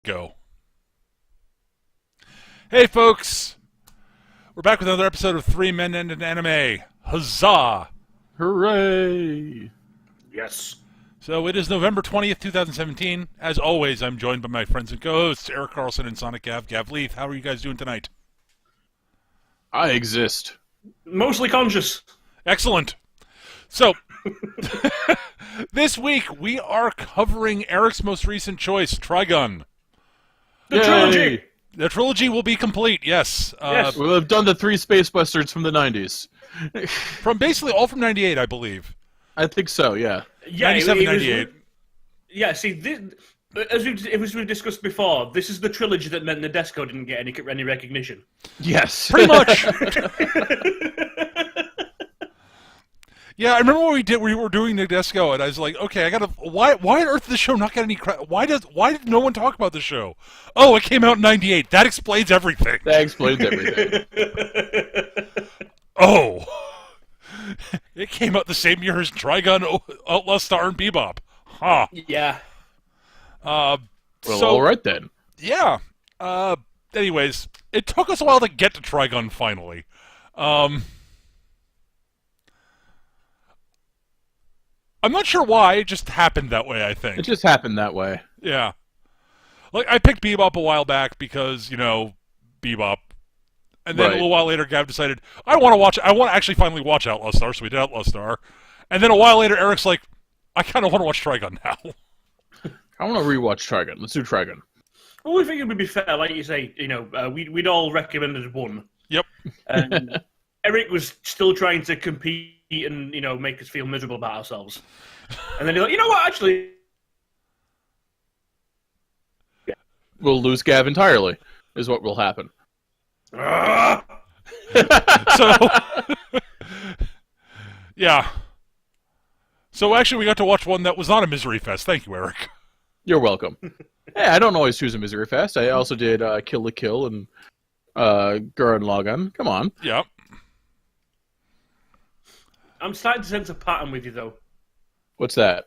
Go. Hey, folks. We're back with another episode of Three Men and an Anime. Huzzah! Hooray! Yes. So it is November 20th, 2017. As always, I'm joined by my friends and co-hosts, Eric Carlson and Sonic Gav Leaf. How are you guys doing tonight? I exist. Mostly conscious. Excellent. So, this week we are covering Eric's most recent choice, Trigun. The Yay! trilogy. The trilogy will be complete, yes. Yes. We'll have done the three space westerns from the 90s. From basically all from 98, I believe. I think so, yeah. Yeah, 97, it was- 98. Yeah, see, as we've discussed before, this is the trilogy that meant Nadesco didn't get any recognition. Yes. Pretty much. Yeah, I remember what we did. We were doing Nadesco, and I was like, "Okay, I gotta. Why on earth did the show not get any credit? Why did no one talk about the show? Oh, it came out in '98. That explains everything. That explains everything. Oh, it came out the same year as Trigun, Outlaw Star, and Bebop. Huh. Yeah. Well, So alright then. yeah. Anyways, it took us a while to get to Trigun finally. I'm not sure why. It just happened that way, I think. It just happened that way. Yeah. Like, I picked Bebop a while back because, Bebop. And then a Right. little while later, Gav decided, I want to actually finally watch Outlaw Star, so we did Outlaw Star. And then a while later, Eric's like, I kind of want to watch Trigun now. I want to rewatch Trigun. Let's do Trigun. Well, we think it would be fair, like you say, we'd all recommended one. Yep. And Eric was still trying to compete and, make us feel miserable about ourselves. And then he's like, you know what, actually... We'll lose Gav entirely, is what will happen. "Ah!" So, yeah. So actually, we got to watch one that was not a misery fest. Thank you, Eric. You're welcome. Hey, I don't always choose a Misery Fest. I also did Kill la Kill and Gurren Lagann. Come on. Yep. I'm starting to sense a pattern with you, though. What's that?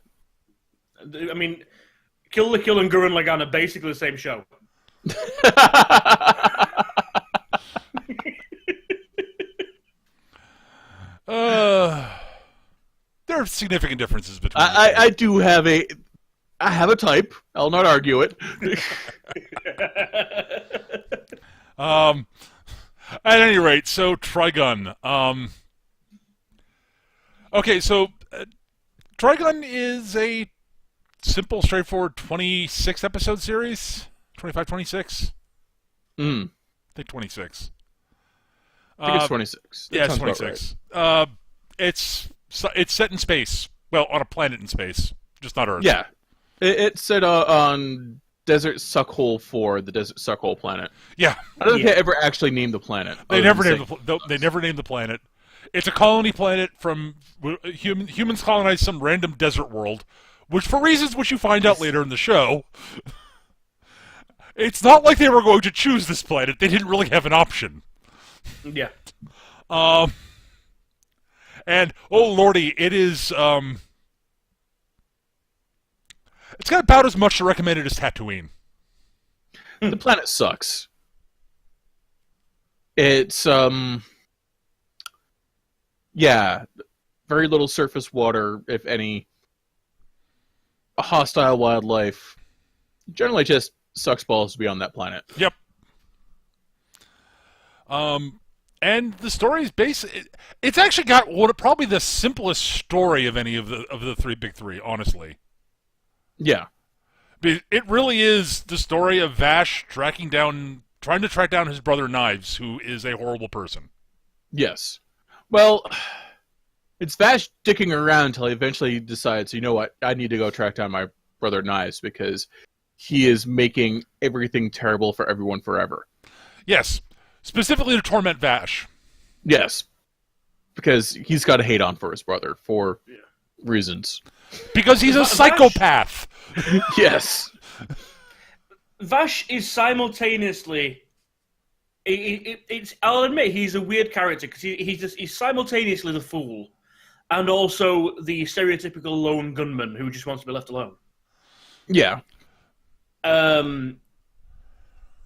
I mean, Kill la Kill and Gurren Lagann are basically the same show. There are significant differences between I do have a... I have a type. I'll not argue it. At any rate, so Trigun. Okay, so Trigun is a simple, straightforward 26 episode series. 25, 26? Mm. I think 26. I think it's 26. That Yeah, it's sounds about 26. It's set in space. Well, on a planet in space, just not Earth. Yeah. It's set on Desert Suckhole 4, the Desert Suckhole planet. Yeah. I don't think they ever actually named the planet. They other never than named saying- they never named the planet. It's a colony planet from humans colonized some random desert world, which for reasons which you find out later in the show. It's not like they were going to choose this planet. They didn't really have an option. Yeah. And oh lordy, it is it's got about as much to recommend it as Tatooine. The planet sucks. It's, yeah, very little surface water, if any. Hostile wildlife. Generally just sucks balls to be on that planet. Yep. And the story is it's actually got probably the simplest story of any of the three big three, honestly. Yeah. It really is the story of Vash trying to track down his brother Knives, who is a horrible person. Yes. Well, it's Vash dicking around until he eventually decides, you know what, I need to go track down my brother Knives because he is making everything terrible for everyone forever. Yes. Specifically to torment Vash. Yes. Because he's got a hate on for his brother for reasons. Because he's a psychopath. Yes. Vash is simultaneously... I'll admit, he's a weird character, because he's simultaneously the fool and also the stereotypical lone gunman who just wants to be left alone. Yeah.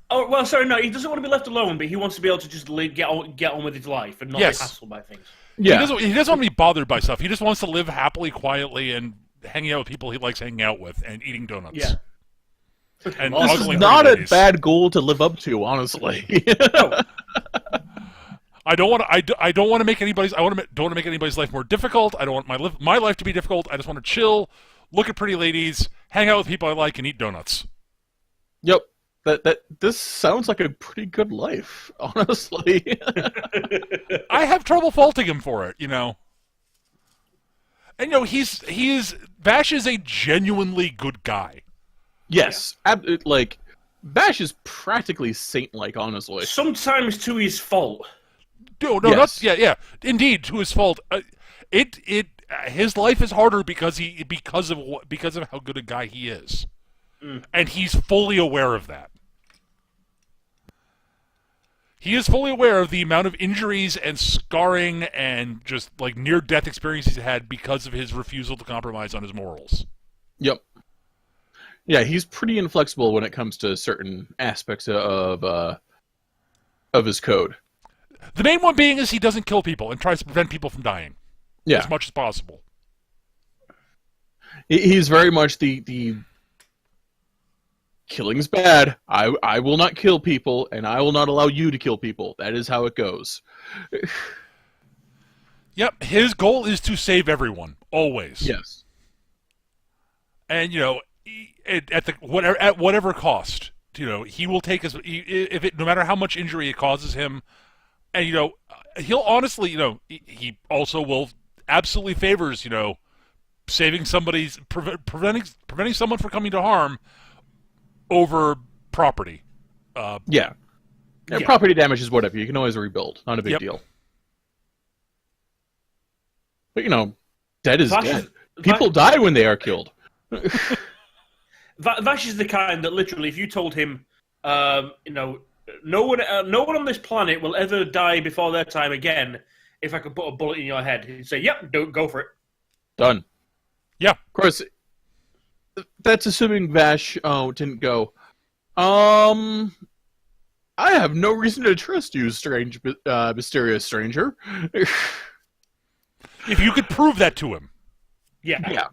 Oh well, sorry, no, he doesn't want to be left alone, but he wants to be able to just get on with his life and not be hassled by things. Yeah. He doesn't want to be bothered by stuff. He just wants to live happily, quietly, and hanging out with people he likes hanging out with, and eating donuts. Yeah. And This is ogling not pretty a ladies. bad goal to live up to, honestly. No. I don't want to. I don't want to make anybody's. Don't want to make anybody's life more difficult. I don't want my life to be difficult. I just want to chill, look at pretty ladies, hang out with people I like, and eat donuts. Yep. This sounds like a pretty good life, honestly. I have trouble faulting him for it, And Vash is a genuinely good guy. Yes. Vash is practically saint-like, honestly. Sometimes to his fault. No, Yes. indeed, to his fault. His life is harder because of how good a guy he is, and he's fully aware of that. He is fully aware of the amount of injuries and scarring and just like near-death experiences he's had because of his refusal to compromise on his morals. Yep. Yeah, he's pretty inflexible when it comes to certain aspects of his code. The main one being is he doesn't kill people and tries to prevent people from dying as much as possible. He's very much the killing's bad. I will not kill people, and I will not allow you to kill people. That is how it goes. Yep, his goal is to save everyone, always. Yes. And at whatever cost, he will take no matter how much injury it causes him, and he'll honestly, he also will absolutely favors, saving somebody's preventing someone from coming to harm over property. Yeah. Property damage is whatever. You can always rebuild. Not a big Yep. deal. But dead is dead. People die when they are killed. Vash is the kind that literally, if you told him, no one on this planet will ever die before their time again. If I could put a bullet in your head, he'd say, "Yep, go for it." Done. Yeah. Of course, that's assuming Vash didn't go, I have no reason to trust you, strange, mysterious stranger. If you could prove that to him. Yeah.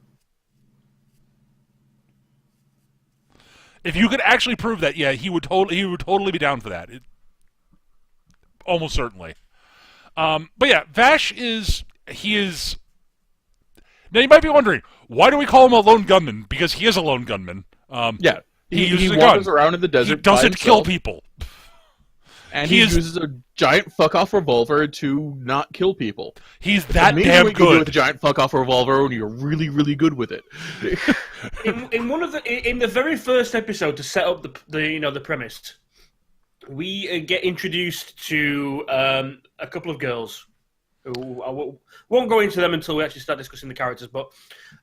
If you could actually prove that, he would totally be down for that. Almost certainly. But yeah, Vash is. Now you might be wondering, why do we call him a lone gunman? Because he is a lone gunman. He uses a wanders gun. around in the desert. He doesn't by kill himself, people. and he uses a giant fuck-off revolver to not kill people. He's that Amazing damn what you can do good. with a giant fuck-off revolver when you're really, really good with it. in the very first episode, to set up the premise, we get introduced to a couple of girls. Who I won't go into them until we actually start discussing the characters, but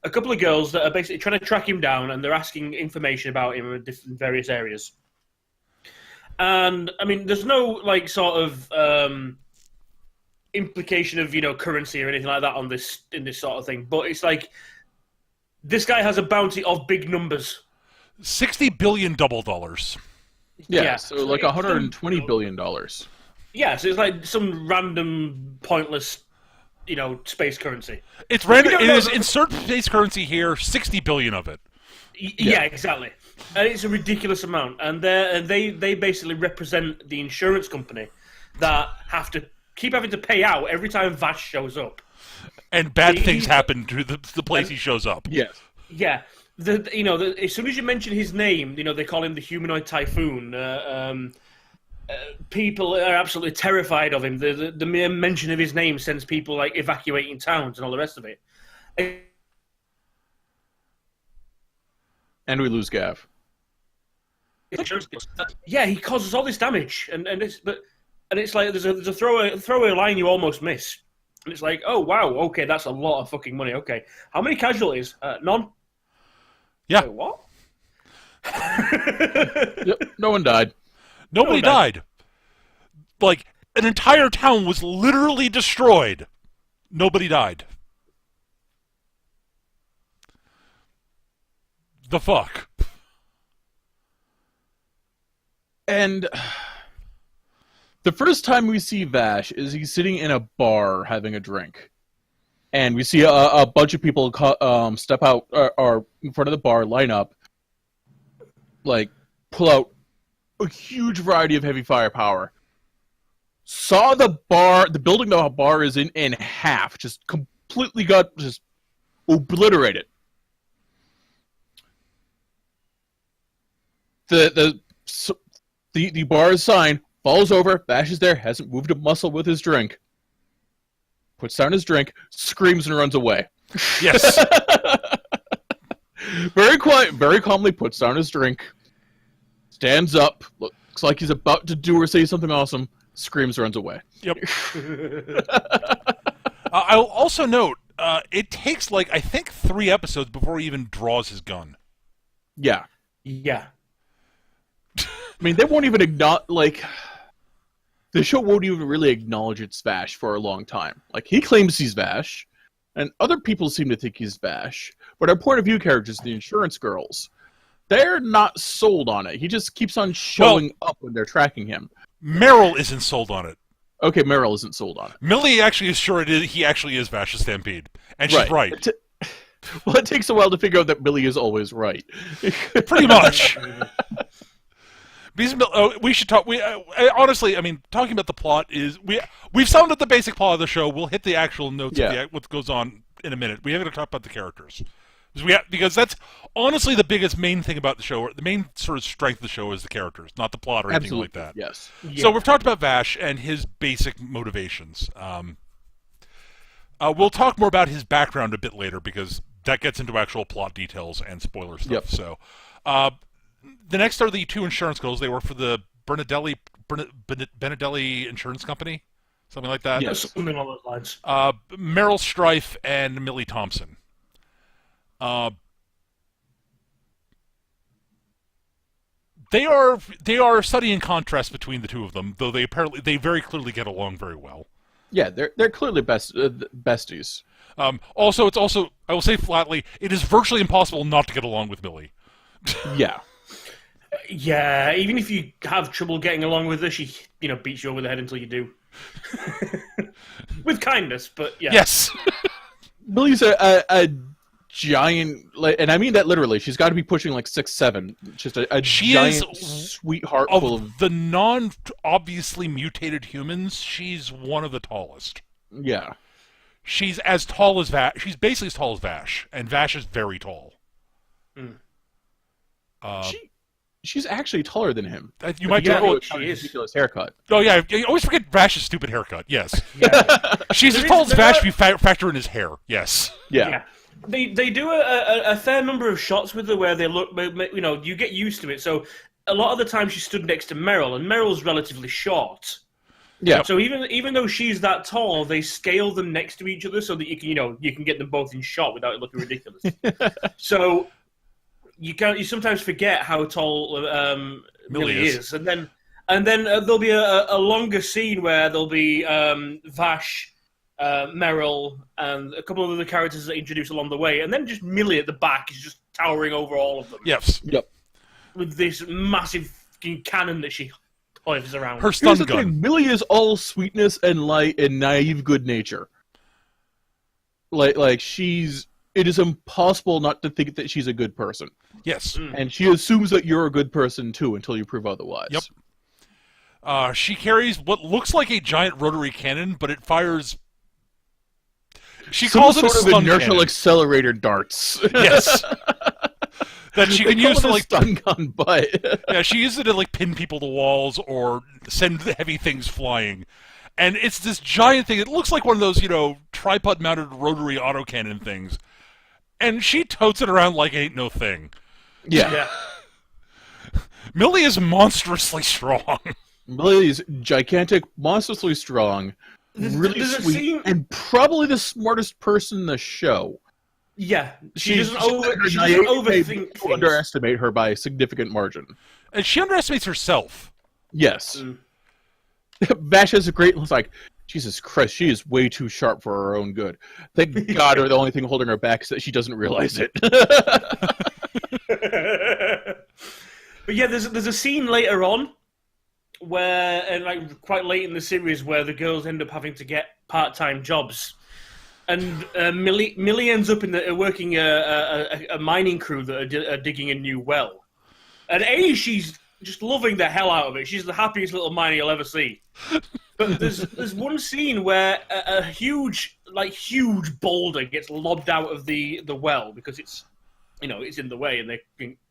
a couple of girls that are basically trying to track him down, and they're asking information about him in various areas. And I mean, there's no sort of implication of currency or anything like that in this sort of thing, but it's like this guy has a bounty of big numbers. $60 billion double dollars. Yeah, so like $120 billion. Yeah, so it's like some random, pointless, space currency. It's random. It is insert space currency here. 60 billion of it. Yeah, exactly. And it's a ridiculous amount. And they basically represent the insurance company that have to keep having to pay out every time Vash shows up. And bad things happen to the place he shows up. Yes. Yeah. As soon as you mention his name, they call him the humanoid typhoon. People are absolutely terrified of him. The mere mention of his name sends people evacuating towns and all the rest of it. And we lose Gav. Yeah, he causes all this damage, and it's like there's a throwaway line you almost miss, and it's like, oh wow, okay, that's a lot of fucking money. Okay, how many casualties? None. Yeah. Wait, what? Yep, no one died. Nobody died. Like, an entire town was literally destroyed. Nobody died. The fuck? And the first time we see Vash is he's sitting in a bar having a drink. And we see a bunch of people step out or in front of the bar, line up, like, pull out a huge variety of heavy firepower. Saw the building the bar is in half, just completely just obliterated. The bar's sign falls over. Vash is there, hasn't moved a muscle with his drink. Puts down his drink, screams and runs away. Yes. Very quiet, very calmly puts down his drink, stands up, looks like he's about to do or say something awesome, screams, runs away. Yep. I'll also note, it takes, like, I think 3 episodes before he even draws his gun. Yeah. Yeah. I mean, they won't even acknowledge, like, the show won't even really acknowledge it's Vash for a long time. Like, he claims he's Vash, and other people seem to think he's Vash, but our point of view characters, the insurance girls, they're not sold on it. He just keeps on showing up when they're tracking him. Meryl isn't sold on it. Okay, Meryl isn't sold on it. Millie actually is sure he actually is Vash's Stampede. And she's right. Well, it takes a while to figure out that Millie is always right. Pretty much. We should talk. Honestly, I mean, talking about the plot is we've summed up the basic plot of the show. We'll hit the actual notes of what goes on in a minute. We have to talk about the characters because that's honestly the biggest main thing about the show. The main sort of strength of the show is the characters, not the plot or anything like that. Yes. Yeah. So we've talked about Vash and his basic motivations. We'll talk more about his background a bit later because that gets into actual plot details and spoiler stuff. Yep. So. The next are the 2 insurance girls. They work for the Benedelli Insurance Company, something like that. Yeah, something along those lines. Meryl Strife and Millie Thompson. They are a study in contrast between the 2 of them, though they very clearly get along very well. Yeah, they're clearly besties. Also, I will say flatly, it is virtually impossible not to get along with Millie. Yeah. Yeah, even if you have trouble getting along with her, she, beats you over the head until you do. With kindness, but yeah. Yes. Millie's a giant, and I mean that literally. She's got to be pushing like 6'7". Just a giant sweetheart full of the non-obviously mutated humans. She's one of the tallest. Yeah. She's as tall as Vash. She's basically as tall as Vash, and Vash is very tall. Mm. She's actually taller than him. You might she is. Ridiculous haircut. Oh yeah, you always forget Vash's stupid haircut. Yes, Yeah. she's as tall as Vash if you factor in his hair. Yes. Yeah. They do a fair number of shots with her where they look, you get used to it. So a lot of the time she stood next to Meryl, and Meryl's relatively short. Yeah. So even though she's that tall, they scale them next to each other so that you can get them both in shot without it looking ridiculous. So you sometimes forget how tall Millie is, and then there'll be a longer scene where there'll be Vash, Meryl, and a couple of other characters that introduce along the way, and then just Millie at the back is just towering over all of them. Yes. Yep. With this massive cannon that she hoives around. Her stun Here's the gun. thing, Millie is all sweetness and light and naive good nature. Like she's. It is impossible not to think that she's a good person. Yes. And she assumes that you're a good person too until you prove otherwise. Yep. She carries what looks like a giant rotary cannon, but it fires. She calls it a sort of stun inertial cannon. accelerator darts. Yes. That she can use to like stun gun, but yeah, she uses it to like pin people to walls or send heavy things flying. And it's this giant thing. It looks like one of those, tripod-mounted rotary autocannon things. And she totes it around like it ain't no thing. yeah. Millie is monstrously strong. Millie's gigantic, monstrously strong, really Does it sweet, seem- and probably the smartest person in the show. Yeah, she doesn't She's overthink You things. underestimate her by a significant margin. And she underestimates herself. Yes. Mm. Vash has a great... It's like, Jesus Christ, she is way too sharp for her own good. Thank God the only thing holding her back is that she doesn't realize it. But yeah, there's a scene later on where, and like quite late in the series, where the girls end up having to get part-time jobs, and Millie ends up working a mining crew that are digging a new well, and she's just loving the hell out of it. She's the happiest little miner you'll ever see. But there's one scene where a huge boulder gets lobbed out of the well because it's in the way, and they're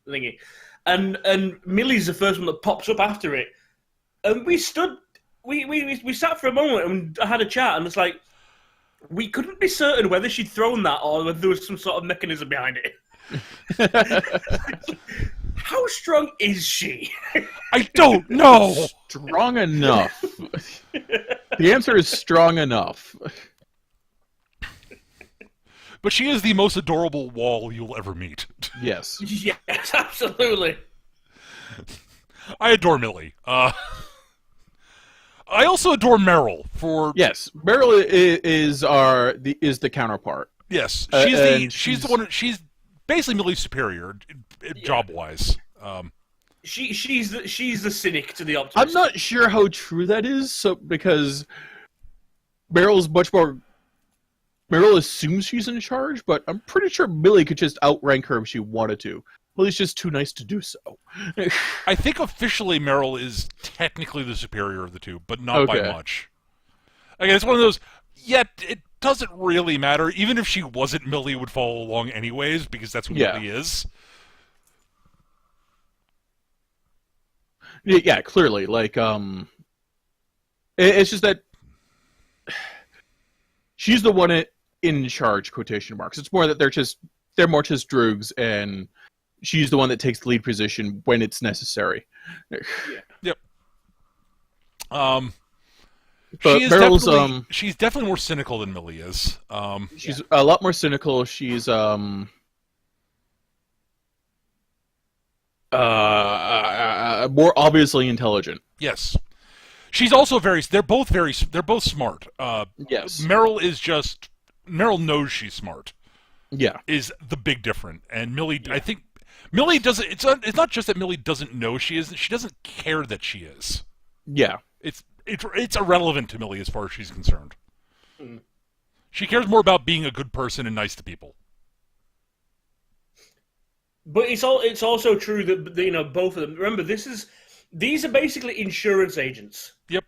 thingy. And Millie's the first one that pops up after it. And we sat for a moment and I had a chat, and it's like, we couldn't be certain whether she'd thrown that or whether there was some sort of mechanism behind it. How strong is she? I don't know. Strong enough. The answer is strong enough. But she is the most adorable wall you'll ever meet. Yes. Yes, absolutely. I adore Millie. I also adore Meryl for... Yes, Meryl is the counterpart. Yes, she's the one. She's basically Millie's superior, job-wise. She's the cynic to the optimist. I'm not sure how true that is, because Meryl's much more... Meryl assumes she's in charge, but I'm pretty sure Millie could just outrank her if she wanted to. Millie's just too nice to do so. I think officially Meryl is technically the superior of the two, but not by much. Again, it's one of those, yet it doesn't really matter. Even if she wasn't, Millie would follow along anyways, because that's what Millie is. Yeah, clearly. Like, it's just that she's the one in charge, quotation marks. It's more that they're more just droogs, and she's the one that takes the lead position when it's necessary. Yep. But she's definitely more cynical than Millie is. She's a lot more cynical. She's more obviously intelligent. Yes. She's also they're both smart. Yes. Meryl knows she's smart. Yeah. Is the big difference. And Millie, I think Millie doesn't, it's not just that Millie doesn't know she is, she doesn't care that she is. Yeah. It's irrelevant to Millie as far as she's concerned. Mm. She cares more about being a good person and nice to people. But it's also true that both of them. Remember, these are basically insurance agents. Yep.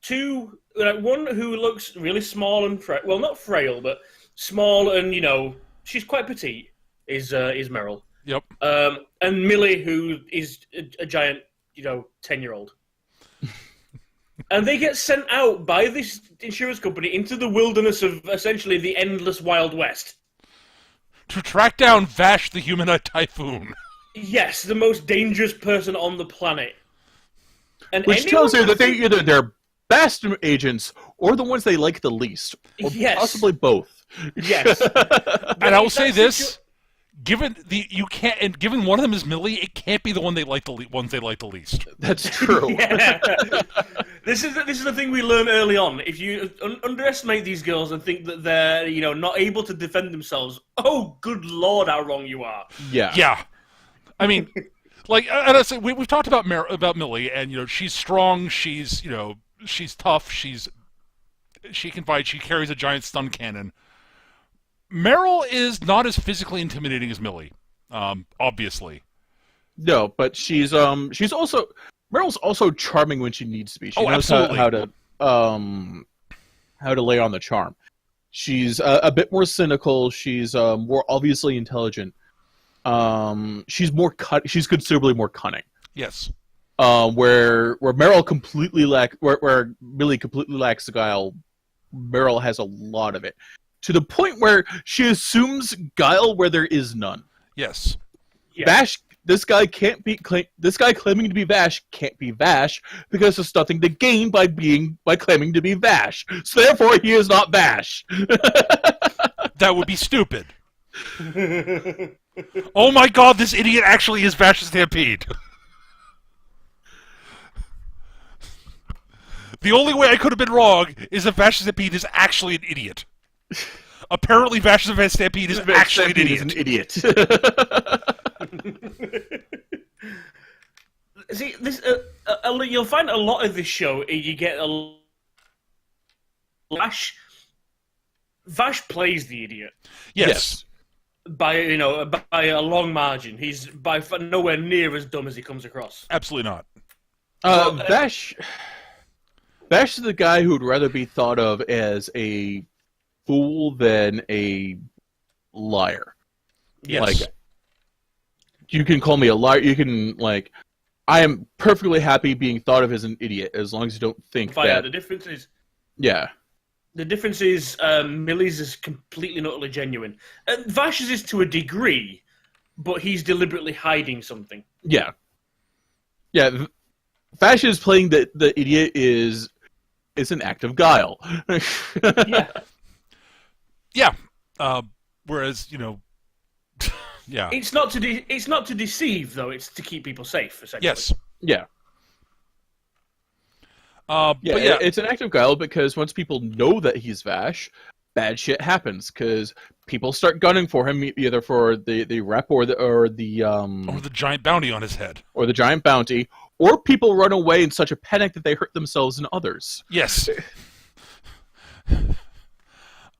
Two, one who looks really small and well, not frail, but small, and she's quite petite. Is Meryl. Yep. And Millie, who is a giant, 10-year-old. And they get sent out by this insurance company into the wilderness of essentially the endless Wild West. To track down Vash the humanoid typhoon. Yes, the most dangerous person on the planet. And which tells you that they're best agents or the ones they like the least. Or possibly both. Yes. And I will say this. Given one of them is Millie, it can't be the one they like ones they like the least. That's true. Yeah. This is the thing we learn early on. If you underestimate these girls and think that they're not able to defend themselves, oh good lord, how wrong you are. Yeah. Yeah. I mean, and I say we've talked about Millie, and she's strong, she's she's tough, she can fight, she carries a giant stun cannon. Meryl is not as physically intimidating as Millie, obviously. No, but she's also Meryl's also charming when she needs to be. She knows how to lay on the charm. She's a bit more cynical. She's more obviously intelligent. She's considerably more cunning. Yes. Where Meryl completely where Millie completely lacks the guile, Meryl has a lot of it. To the point where she assumes guile where there is none. Yes. Yeah. Vash, this guy claiming to be Vash can't be Vash because there's nothing to gain by claiming to be Vash. So therefore, he is not Vash. That would be stupid. Oh my god, this idiot actually is Vash Stampede. The only way I could have been wrong is that Vash Stampede is actually an idiot. Apparently, Vash Stampede is actually an idiot. See, this you'll find a lot of this show. You get a Vash. Vash plays the idiot Yes. by a long margin. He's by nowhere near as dumb as he comes across. Absolutely not. Vash is the guy who would rather be thought of as a fool than a liar. Yes. Like, you can call me a liar. You can, like, I am perfectly happy being thought of as an idiot as long as you don't think that. The difference is. Yeah. The difference is Millie's is completely and utterly genuine. Vash's is to a degree, but he's deliberately hiding something. Yeah. Yeah. Vash is playing the idiot is an act of guile. Yeah. Yeah. Whereas, yeah. It's not to deceive though. It's to keep people safe. Essentially. Yes. Yeah. But yeah, it's an act of guile because once people know that he's Vash, bad shit happens because people start gunning for him, either for the rep or the giant bounty on his head, or the giant bounty, or people run away in such a panic that they hurt themselves and others. Yes.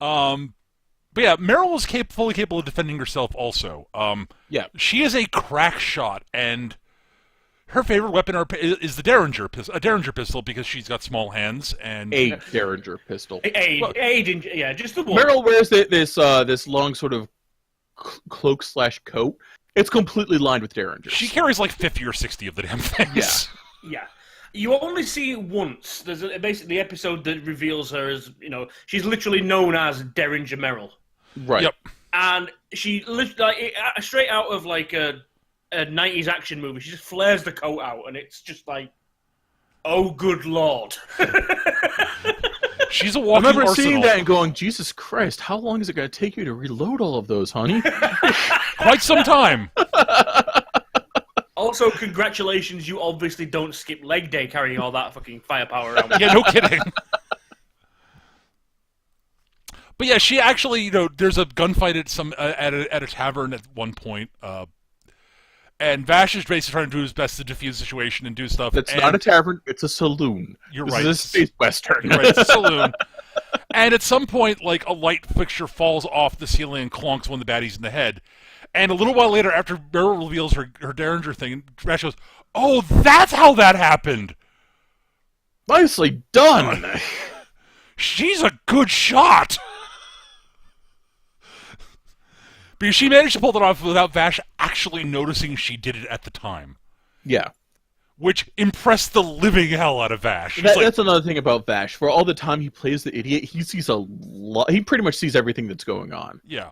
But yeah, Meryl was fully capable of defending herself. Also, Yeah. she is a crack shot, and her favorite weapon is the Derringer pistol, a Derringer pistol, because she's got small hands and A Derringer pistol. Just the one. Meryl wears this long sort of cloak/coat. It's completely lined with Derringers. she carries like 50 or 60 of the damn things. Yeah. You only see it once. There's basically the episode that reveals her as, she's literally known as Derringer Meryl. Right. Yep. And she straight out of like a 90s action movie. She just flares the coat out, and it's just like, oh, good lord. She's a I walking remember arsenal. seeing that and going, Jesus Christ, how long is it going to take you to reload all of those, honey? Quite some time. Also, congratulations, you obviously don't skip leg day carrying all that fucking firepower around. Yeah, no kidding. But yeah, she actually, there's a gunfight at a tavern at one point, and Vash is basically trying to do his best to defuse the situation and do stuff. It's not a tavern, it's a saloon. You're this right. This is a space western. You're right, it's a saloon. And at some point, like, a light fixture falls off the ceiling and clonks one of the baddies in the head. And a little while later, after Meryl reveals her Derringer thing, Vash goes, "Oh, that's how that happened! Nicely done! She's a good shot!" Because she managed to pull that off without Vash actually noticing she did it at the time. Yeah. Which impressed the living hell out of Vash. That's another thing about Vash. For all the time he plays the idiot, he sees a lot. He pretty much sees everything that's going on. Yeah.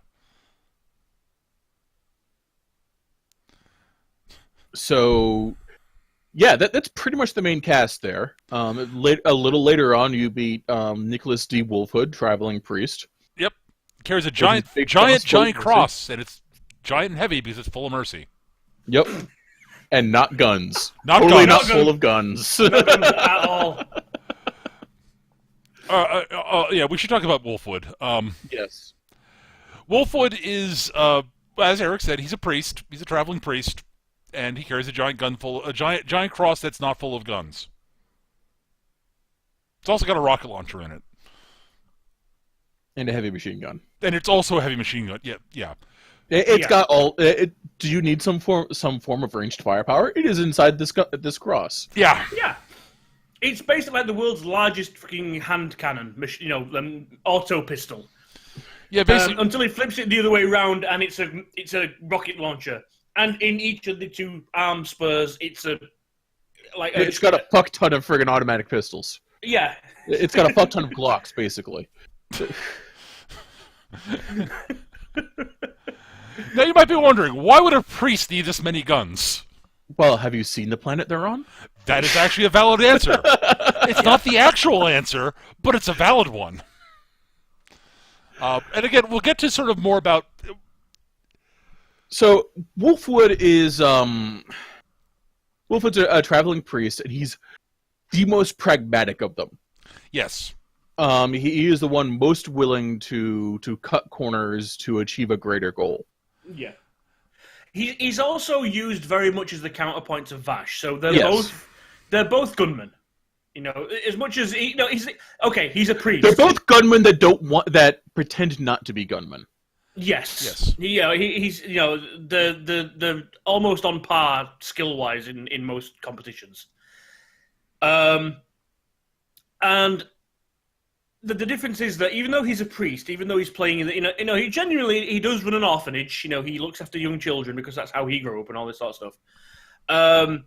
So, yeah, that's pretty much the main cast there. A little later on, you beat Nicholas D. Wolfwood, traveling priest. Yep. Carries a giant cross, and it's giant and heavy because it's full of mercy. Yep. And not guns. Totally not full of guns. Not guns at all. Yeah, we should talk about Wolfwood. Yes. Wolfwood is, as Eric said, he's a priest. He's a traveling priest, and he carries a giant giant cross that's not full of guns. It's also got a rocket launcher in it, And a heavy machine gun. and it's also a heavy machine gun. Yeah. It's got all. Do you need some form of ranged firepower? It is inside this cross. Yeah. Yeah. It's basically like the world's largest fucking hand cannon, auto pistol. Yeah, basically. Until he flips it the other way around, and it's a rocket launcher. And in each of the two arm spurs, it's got a fuck ton of friggin' automatic pistols. Yeah. It's got a fuck ton of Glocks, basically. Now you might be wondering, why would a priest need this many guns? Well, have you seen the planet they're on? That is actually a valid answer. It's not the actual answer, but it's a valid one. And again, we'll get to sort of more about... So, Wolfwood is... Wolfwood's a traveling priest, and he's the most pragmatic of them. Yes. He is the one most willing to cut corners to achieve a greater goal. Yeah. He's also used very much as the counterpoint to Vash. So Yes. they're both gunmen. You know, as much as he's a priest. They're both gunmen that pretend not to be gunmen. Yes. He's the almost on par skill wise in most competitions. And the difference is that even though he's a priest, even though he's playing in he does run an orphanage. You know, he looks after young children because that's how he grew up and all this sort of stuff.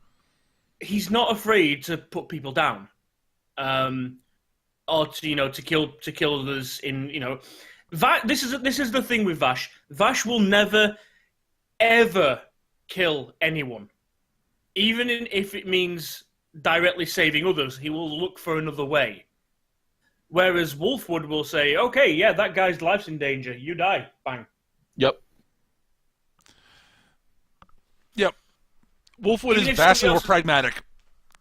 He's not afraid to put people down, or to kill others in. This is the thing with Vash. Vash will never, ever kill anyone, even if it means directly saving others. He will look for another way. Whereas Wolfwood will say, "Okay, yeah, that guy's life's in danger. You die, bang." Yep. Wolfwood Even is if vastly somebody more else- pragmatic,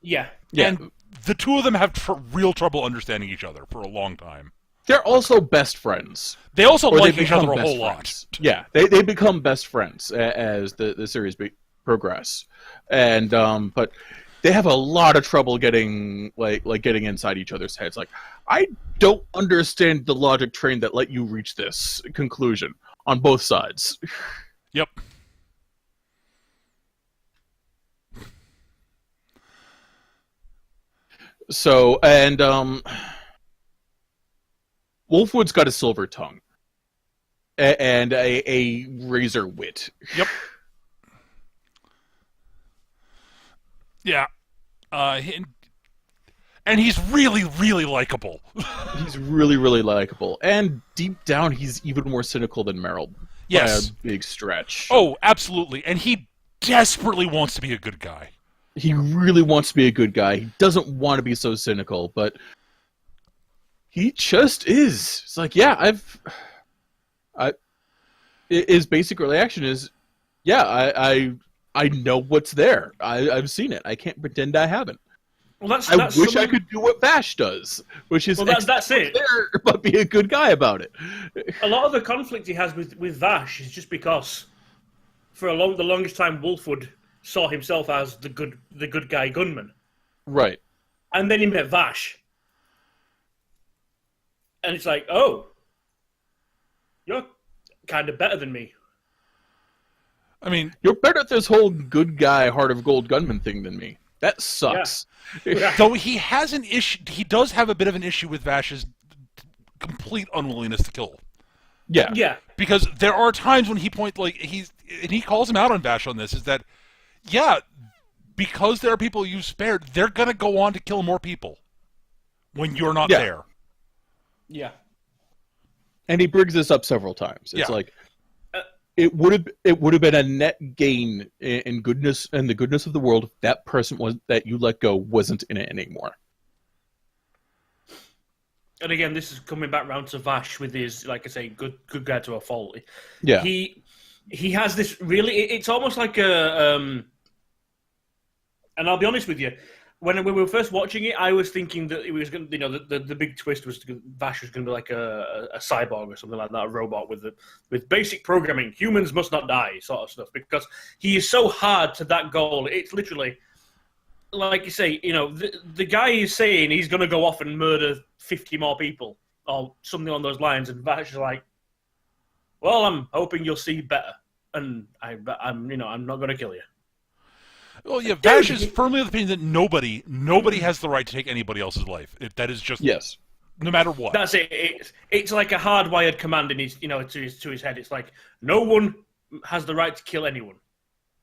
Yeah. and the two of them have real trouble understanding each other for a long time. They're also best friends. They also Or like they each other become a best whole friends. lot. Yeah, they become best friends as the series progress, and but they have a lot of trouble getting getting inside each other's heads. Like, I don't understand the logic train that let you reach this conclusion on both sides. Yep. So, and Wolfwood's got a silver tongue and a razor wit. Yep. Yeah. And he's really, really likable. He's really, really likable, and deep down, he's even more cynical than Meryl. Yes. By a big stretch. Oh, absolutely. And he desperately wants to be a good guy. He really wants to be a good guy. He doesn't want to be so cynical, but he just is. It's like, yeah, his basic reaction is, yeah, I know what's there. I've seen it. I can't pretend I haven't. Well, that's I wish I could do what Vash does, which is that's it. There, but be a good guy about it. A lot of the conflict he has with Vash is just because, for the longest time, Wolfwood saw himself as the good guy gunman, Right. and then he met Vash, and it's like, oh, you're kind of better than me. I mean, You're better at this whole good guy, heart of gold gunman thing than me. That sucks. Yeah. though he has an issue, he does have a bit of an issue with Vash's complete unwillingness to kill. Yeah. Yeah. Because there are times when he he calls him out on Vash on this, is that, yeah, because there are people you've spared, they're going to go on to kill more people when you're not Yeah. there. Yeah. And he brings this up several times. It's Yeah. like it would have been a net gain in goodness and the goodness of the world if that person that you let go wasn't in it anymore. And again, this is coming back round to Vash with his, like I say, good guy to a fault. Yeah. He has this really. It's almost like a. And I'll be honest with you, when we were first watching it, I was thinking that it was going. The big twist was Vash was going to be like a cyborg or something like that, a robot with basic programming. Humans must not die, sort of stuff. Because he is so hard to that goal. It's literally, like you say, the guy is saying he's going to go off and murder 50 more people or something on those lines, and Vash is like, well, I'm hoping you'll see better, and I'm not going to kill you. Well, yeah, Vash is firmly of the opinion that nobody has the right to take anybody else's life. That is just, Yes. no matter what. That's it. It's like a hardwired command in his, to his head. It's like, no one has the right to kill anyone.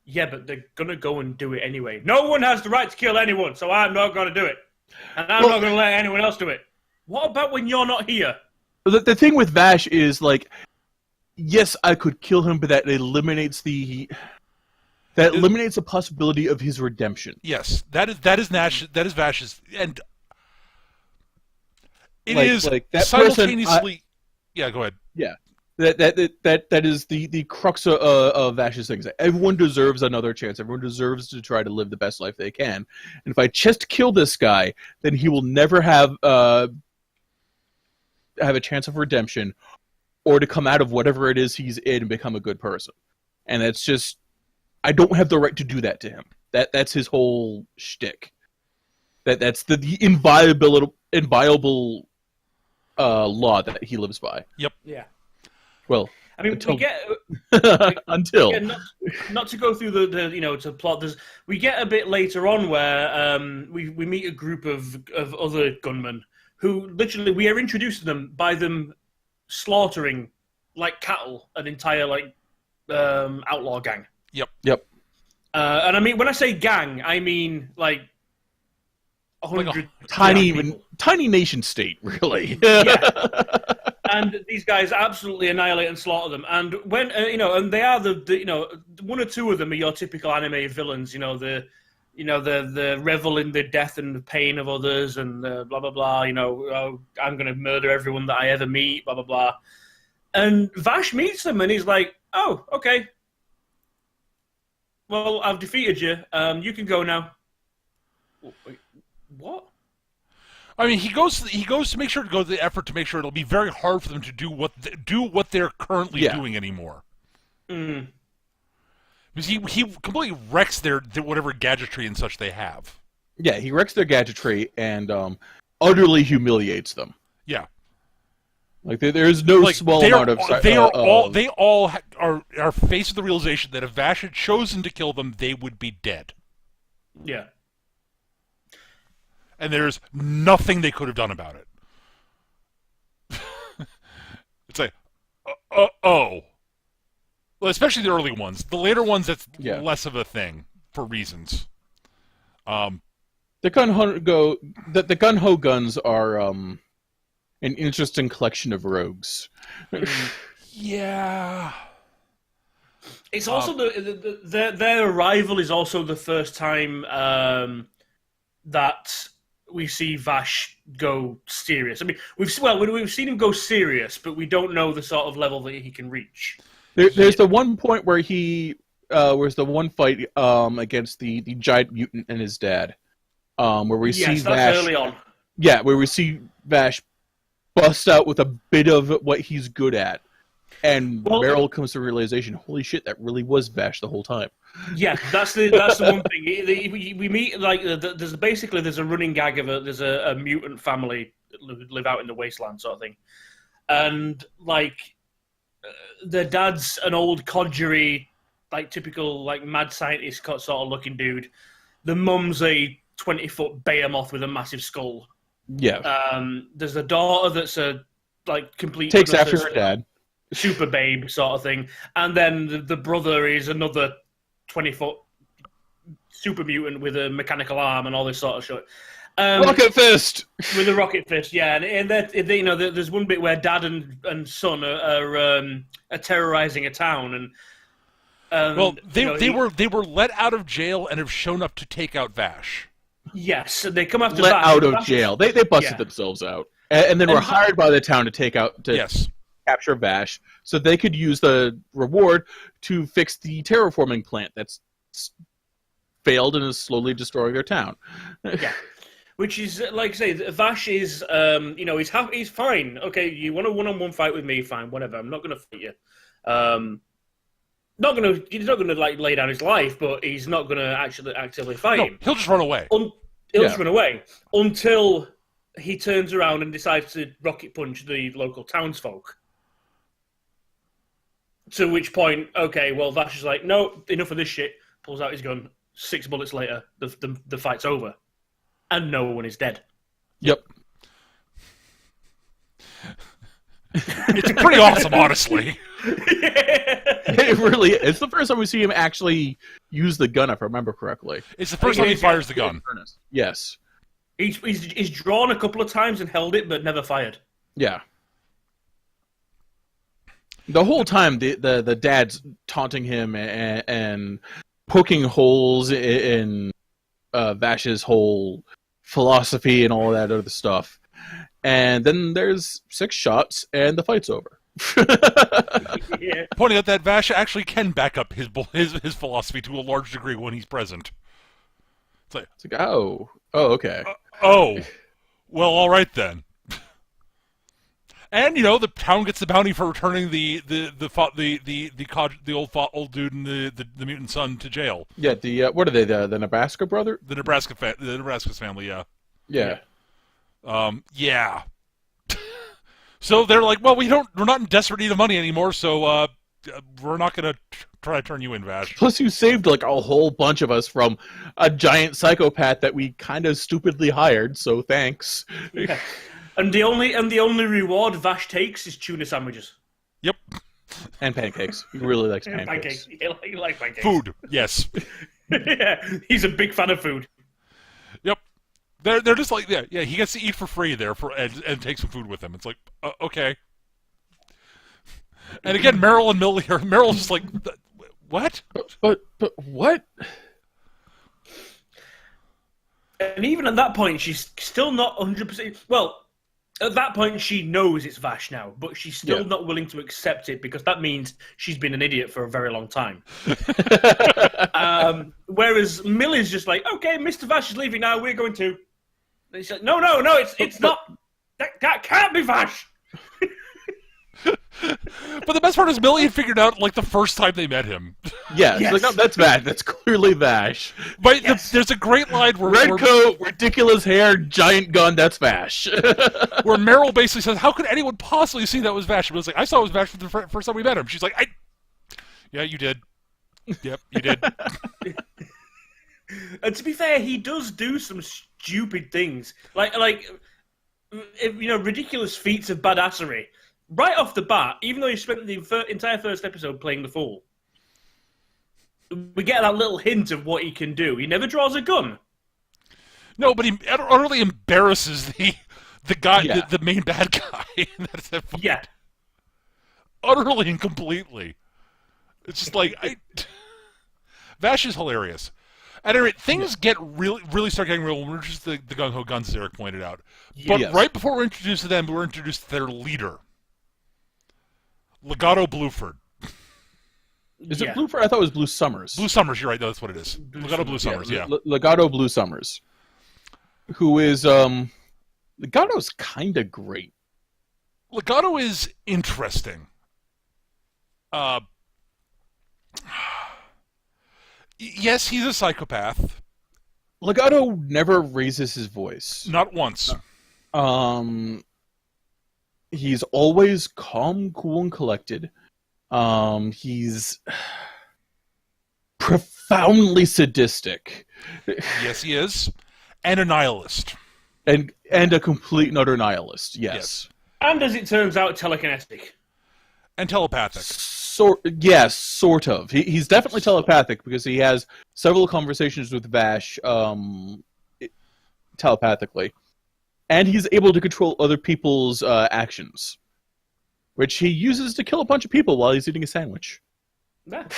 Yeah, but they're gonna go and do it anyway. No one has the right to kill anyone, so I'm not gonna do it, and I'm not gonna let anyone else do it. What about when you're not here? The thing with Vash is like, yes, I could kill him, but that eliminates the possibility of his redemption. Yes, that is Vash's, and it Like- is like that simultaneously. Yeah, go ahead. Yeah. That is the crux of Vash's things. Everyone deserves another chance. Everyone deserves to try to live the best life they can. And if I just kill this guy, then he will never have a chance of redemption, or to come out of whatever it is he's in and become a good person. And that's just I don't have the right to do that to him. That's his whole shtick. That's the inviolable law that he lives by. Yep. Yeah. Well, I mean, until... we get until not to go through the to plot. We get a bit later on where we meet a group of other gunmen who literally we are introduced to them by them slaughtering like cattle an entire outlaw gang. Yep. And I mean, when I say gang, I mean like 100 tiny nation state, really. Yeah. And these guys absolutely annihilate and slaughter them. And when and they are the one or two of them are your typical anime villains. The revel in the death and the pain of others, and blah blah blah. Oh, I'm going to murder everyone that I ever meet. Blah blah blah. And Vash meets them, and he's like, "Oh, okay. Well, I've defeated you. You can go now." Wait, what? I mean, he goes to make sure to go to the effort to make sure it'll be very hard for them to do what they're currently doing anymore. Mm. Because he completely wrecks their whatever gadgetry and such they have. Yeah, he wrecks their gadgetry and utterly humiliates them. Yeah. Like there's no small amount of. They all are faced with the realization that if Vash had chosen to kill them, they would be dead. Yeah. And there's nothing they could have done about it. It's like, oh. Well, especially the early ones. The later ones, that's less of a thing for reasons. The Gung-Ho Guns are an interesting collection of rogues. Yeah. It's also their arrival is also the first time that we see Vash go serious. I mean, we've seen him go serious, but we don't know the sort of level that he can reach. There's the one point where where's the one fight against the giant mutant and his dad, where we see Vash early on. Yeah, where we see Vash bust out with a bit of what he's good at, and Meryl comes to the realization, holy shit, that really was Vash the whole time. Yeah, that's the one thing. We meet there's a running gag of there's a mutant family that live out in the wasteland sort of thing, and their dad's an old codgery, typical mad scientist sort of looking dude. The mum's a 20-foot behemoth with a massive skull. Yeah. There's a daughter that's a complete takes after her dad, super babe sort of thing, and then the brother is another 20-foot super mutant with a mechanical arm and all this sort of shit. Rocket fist! With a rocket fist, yeah. And there's one bit where dad and son are terrorizing a town. And they were let out of jail and have shown up to take out Vash. Yes, and they come after let Vash. out of jail. They busted themselves out. And then were hired by the town to capture Vash, so they could use the reward to fix the terraforming plant that's failed and is slowly destroying their town. Yeah, which is like I say, Vash is he's fine. Okay, you want a one-on-one fight with me? Fine, whatever. I'm not going to fight you. He's not gonna lay down his life, but he's not going to actually actively fight him. He'll just run away. He'll just run away until he turns around and decides to rocket punch the local townsfolk. To which point, okay, well, Vash is like, no, enough of this shit. Pulls out his gun. 6 bullets later, the fight's over, and no one is dead. Yep. It's pretty awesome, honestly. It really is. It's the first time we see him actually use the gun, if I remember correctly. It's the first time he fires the gun. Yes. He's drawn a couple of times and held it, but never fired. Yeah. The whole time, the dad's taunting him and poking holes in Vash's whole philosophy and all that other stuff. And then there's 6 shots, and the fight's over. Yeah. Pointing out that Vash actually can back up his philosophy to a large degree when he's present. It's like oh, okay. Well, all right then. And the town gets the bounty for returning the old dude and the mutant son to jail. Yeah, what are they? The Nebraska brother? The Nebraska's family. Yeah. Yeah. Yeah. So they're like, well, we're not in desperate need of money anymore, so we're not gonna try to turn you in, Vash. Plus, you saved like a whole bunch of us from a giant psychopath that we kind of stupidly hired. So thanks. Yeah. And the only reward Vash takes is tuna sandwiches. Yep. And pancakes. He really likes pancakes. He likes pancakes. Food. Yes. Yeah, he's a big fan of food. Yep. They're just like, yeah. He gets to eat for free there and take some food with him. It's like, okay. And again, Meryl and Millie are Meryl's just like, what? But what? And even at that point, she's still not 100%. Well, at that point, she knows it's Vash now, but she's still not willing to accept it because that means she's been an idiot for a very long time. Whereas Millie's just like, okay, Mr. Vash is leaving now, we're going to. And she's like, no, it's not. That can't be Vash. But the best part is Millie had figured out like the first time they met him. Yeah, yes. Like, no, that's Vash. That's clearly Vash. But there's a great line where red coat, ridiculous hair, giant gun. That's Vash. Where Meryl basically says, "How could anyone possibly see that was Vash?" But it's like, I saw it was Vash for the first time we met him. She's like, "Yeah, you did. Yep, you did." And to be fair, he does do some stupid things, like ridiculous feats of badassery. Right off the bat, even though he spent the entire first episode playing the fool, we get that little hint of what he can do. He never draws a gun. No, but he utterly embarrasses the guy, the main bad guy. That's it. Yeah. Utterly and completely. It's just like, Vash is hilarious. At any rate, things get really start getting real when we're just the Gung-Ho Guns, as Eric pointed out. But right before we're introduced to them, we're introduced to their leader, Legato Blueford. Is it Blueford? I thought it was Blue Summers. Blue Summers, you're right. No, that's what it is. Legato Blue Summers, yeah. Legato Blue Summers. Who is, Legato's kind of great. Legato is interesting. Yes, he's a psychopath. Legato never raises his voice. Not once. He's always calm, cool, and collected. He's profoundly sadistic. Yes, he is. And a nihilist. And a complete and utter nihilist, yes. And as it turns out, telekinetic. And telepathic. Yes, sort of. He's definitely telepathic because he has several conversations with Vash telepathically. And he's able to control other people's actions, which he uses to kill a bunch of people while he's eating a sandwich. Yeah.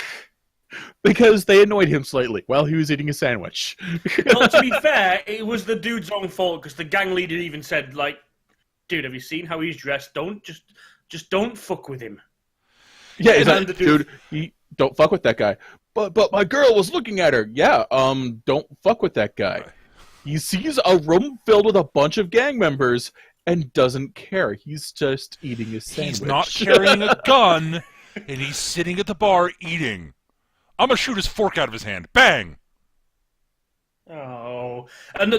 Because they annoyed him slightly while he was eating a sandwich. Well, to be fair, it was the dude's own fault because the gang leader even said, like, dude, have you seen how he's dressed? Just don't fuck with him. Yeah, exactly. Dude, don't fuck with that guy. But my girl was looking at her. Yeah, don't fuck with that guy. He sees a room filled with a bunch of gang members and doesn't care. He's just eating his sandwich. He's not carrying a gun, and he's sitting at the bar eating. I'm gonna shoot his fork out of his hand. Bang! Oh, and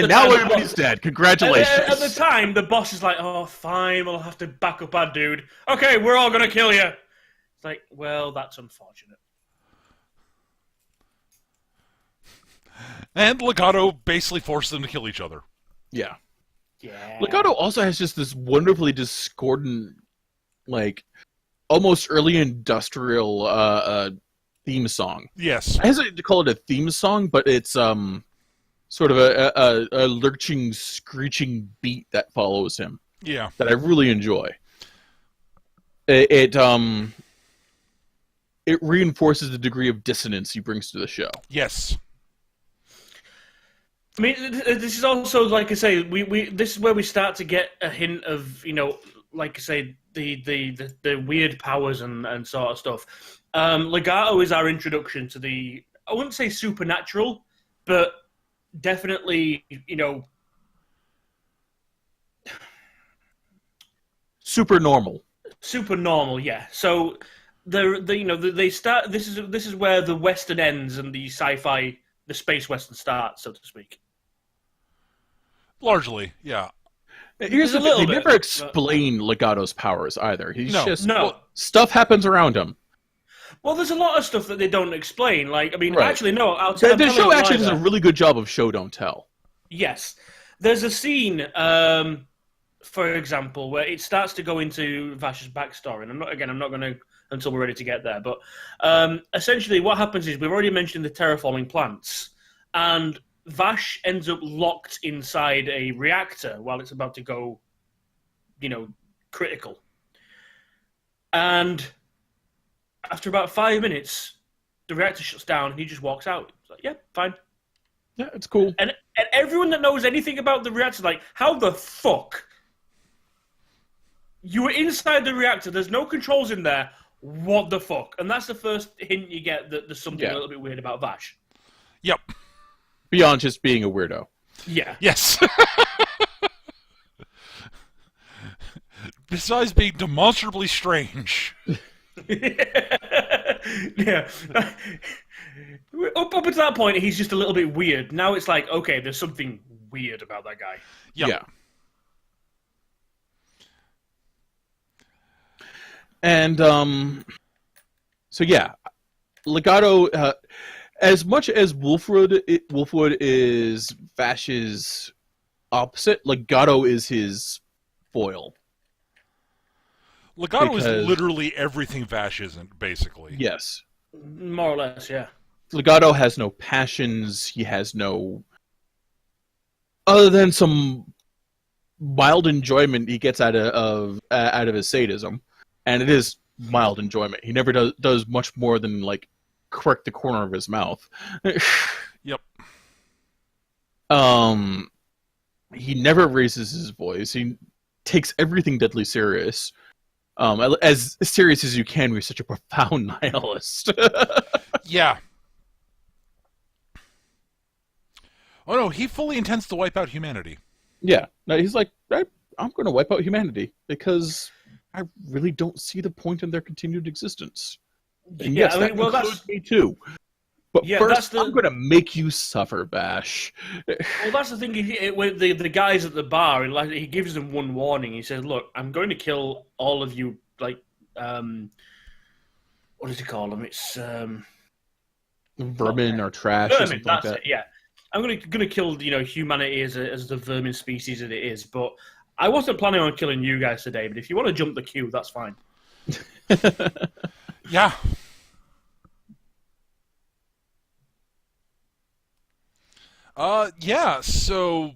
now everybody's dead. Congratulations. At the time, the boss is like, "Oh, fine, we'll have to back up our dude. Okay, we're all gonna kill you." It's like, well, that's unfortunate. And Legato basically forces them to kill each other. Yeah. Yeah. Legato also has just this wonderfully discordant, like, almost early industrial theme song. Yes. I hesitate to call it a theme song, but it's sort of a lurching, screeching beat that follows him. Yeah. That I really enjoy. It reinforces the degree of dissonance he brings to the show. Yes. I mean, this is also, like I say, this is where we start to get a hint of, like I say, the weird powers and sort of stuff. Legato is our introduction to the, I wouldn't say supernatural, but definitely, super normal. Super normal, yeah. So they start. This is where the Western ends and the sci-fi, the space Western starts, so to speak. Largely, yeah. Here's There's a the thing, little they bit, never explain Legato's powers either. He's No. just No. well, stuff happens around him. Well, there's a lot of stuff that they don't explain. Like, I mean, Right. actually, no. The show actually does a really good job of show don't tell. Yes, there's a scene, for example, where it starts to go into Vash's backstory, and I'm not going to until we're ready to get there. But essentially, what happens is we've already mentioned the terraforming plants, and Vash ends up locked inside a reactor while it's about to go, critical. And after about 5 minutes, the reactor shuts down, and he just walks out. It's like, yeah, fine. Yeah, it's cool. And everyone that knows anything about the reactor, like, how the fuck? You were inside the reactor, there's no controls in there, what the fuck? And that's the first hint you get that there's something a little bit weird about Vash. Yep. Beyond just being a weirdo. Yeah. Yes. Besides being demonstrably strange. Yeah. Up until that point, he's just a little bit weird. Now it's like, okay, there's something weird about that guy. Yep. Yeah. And so yeah, Legato. As much as Wolfwood is Vash's opposite, Legato is his foil. Legato is literally everything Vash isn't, basically. Yes. More or less, yeah. Legato has no passions. He has no... Other than some mild enjoyment he gets out of his sadism. And it is mild enjoyment. He never does much more than, correct the corner of his mouth. Yep. He never raises his voice. He takes everything deadly serious. As serious as you can be such a profound nihilist. Yeah. Oh no, he fully intends to wipe out humanity. Yeah. No, he's like, I'm going to wipe out humanity because I really don't see the point in their continued existence. And yes, that includes me too. But first, I'm going to make you suffer, Vash. Well, that's the thing. With the guys at the bar, he gives them one warning. He says, "Look, I'm going to kill all of you. What does he call them? It's vermin or trash vermin, or something like that." It, yeah, I'm going to kill humanity as the vermin species that it is. But I wasn't planning on killing you guys today. But if you want to jump the queue, that's fine. Yeah. Yeah, so,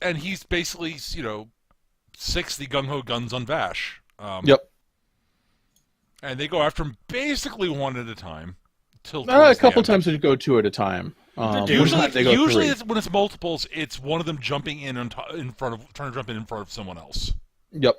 and he's basically, six the Gung-Ho Guns on Vash. Yep. And they go after him basically one at a time. A couple times they go two at a time. Usually when it's multiples, it's one of them jumping in front of, trying to jump in front of someone else. Yep.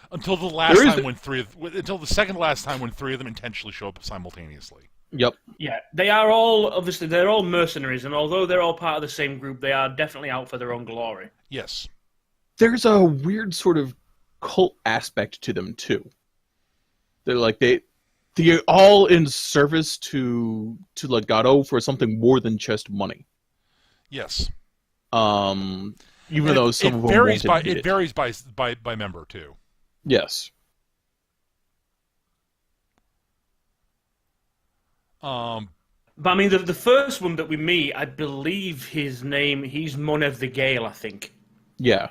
Until the second to last time when three of them intentionally show up simultaneously. Yep. Yeah, they're all mercenaries, and although they're all part of the same group, they are definitely out for their own glory. Yes. There's a weird sort of cult aspect to them too. They're all in service to Legato for something more than just money. Yes. Even though some of them it varies by member too. Yes. But I mean, the first one that we meet, I believe he's Monev the Gale, I think. Yeah.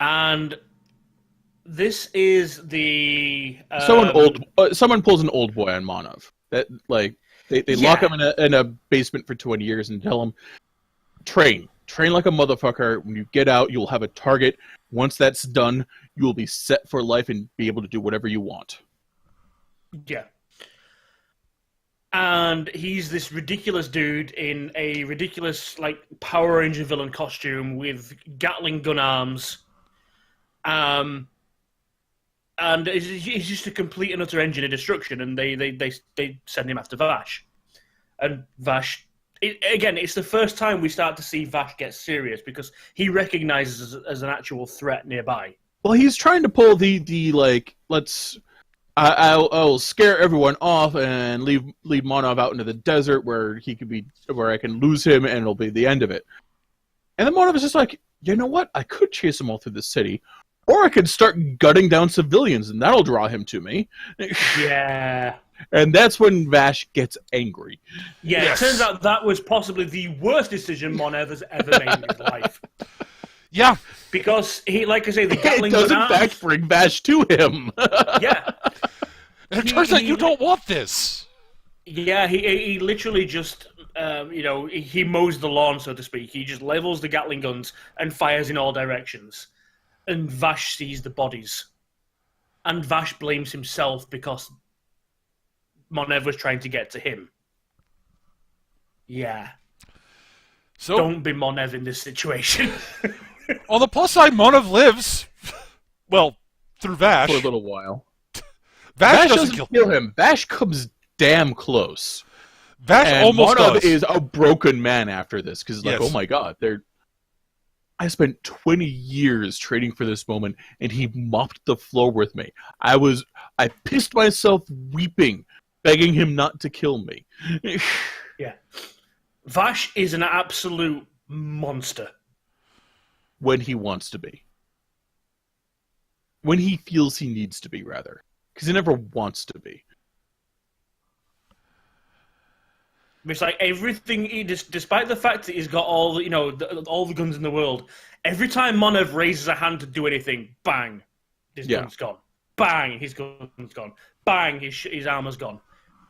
And this is the someone pulls an old boy on Monev. That they lock him in a basement for 20 years and tell him, train like a motherfucker. When you get out, you'll have a target. Once that's done, you will be set for life and be able to do whatever you want. Yeah. And he's this ridiculous dude in a ridiculous, Power Ranger villain costume with Gatling gun arms. And he's just a complete and utter engine of destruction, and they send him after Vash. And Vash... it's the first time we start to see Vash get serious, because he recognizes as an actual threat nearby. Well, he's trying to pull the like, I'll scare everyone off and leave Monov out into the desert where I can lose him and it'll be the end of it. And then Monov is just like, you know what? I could chase them all through the city, or I could start gutting down civilians, and that'll draw him to me. Yeah. And that's when Vash gets angry. Yeah, Yes. It turns out that was possibly the worst decision Monev has ever made in his life. Yeah. Because he, like I say, the Gatling It does in gun fact bring Vash to him. yeah. And it turns out you don't want this. Yeah, he literally just, he mows the lawn, so to speak. He just levels the Gatling guns and fires in all directions. And Vash sees the bodies. And Vash blames himself because Monev was trying to get to him. Yeah. So, Don't be Monev in this situation. on the plus side, Monev lives. Well, through Vash. For a little while. Vash Vash doesn't doesn't kill him. Vash comes damn close. Vash And almost Monov does. is a broken man after this because, like, Yes. oh my god, I spent 20 years training for this moment, and he mopped the floor with me. I pissed myself weeping, begging him not to kill me. Yeah. Vash is an absolute monster. When he wants to be. When he feels he needs to be, rather. Because he never wants to be. It's like everything, despite the fact that he's got all the guns in the world, every time Monev raises a hand to do anything, bang, his gun's gone. Bang, his gun's gone. Bang, his armor's gone.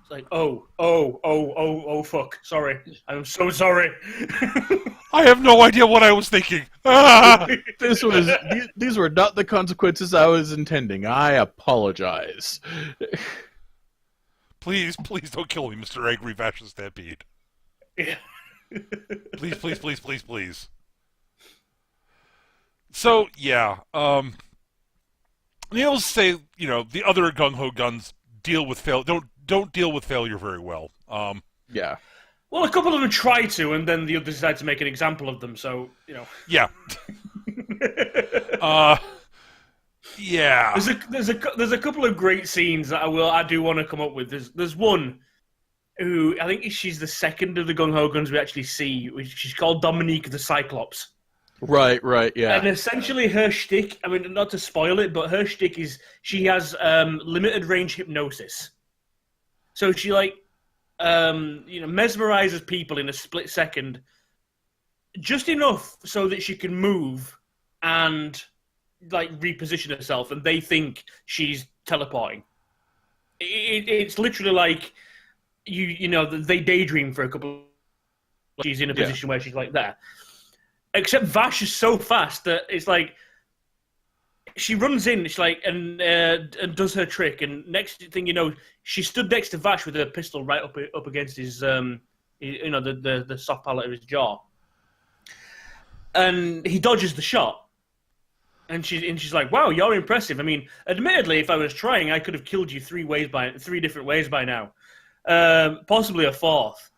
It's like, oh, fuck. Sorry. I'm so sorry. I have no idea what I was thinking. Ah! These were not the consequences I was intending. I apologize. Please don't kill me, Mr. Angry Vash the Stampede. Yeah. Please. So, yeah. Needless to say, the other Gung-Ho Guns don't deal with failure very well. Yeah. Well, a couple of them try to, and then the others decide to make an example of them, so, Yeah. Yeah. There's a couple of great scenes that I do want to come up with. There's one who, I think she's the second of the Gung-Ho Guns we actually see, which she's called Dominique the Cyclops. Right, yeah. And essentially her shtick, I mean, not to spoil it, but her shtick is she has limited range hypnosis. So she mesmerizes people in a split second, just enough so that she can move and reposition herself, and they think she's teleporting. It's literally like they daydream for a couple. She's in a position where she's like there. Except Vash is so fast that it's like she runs in, it's like and does her trick, and next thing you know, she stood next to Vash with her pistol right up against his the soft palate of his jaw, and he dodges the shot. And she's like, "Wow, you're impressive. I mean, admittedly, if I was trying, I could have killed you three different ways by now, possibly a fourth."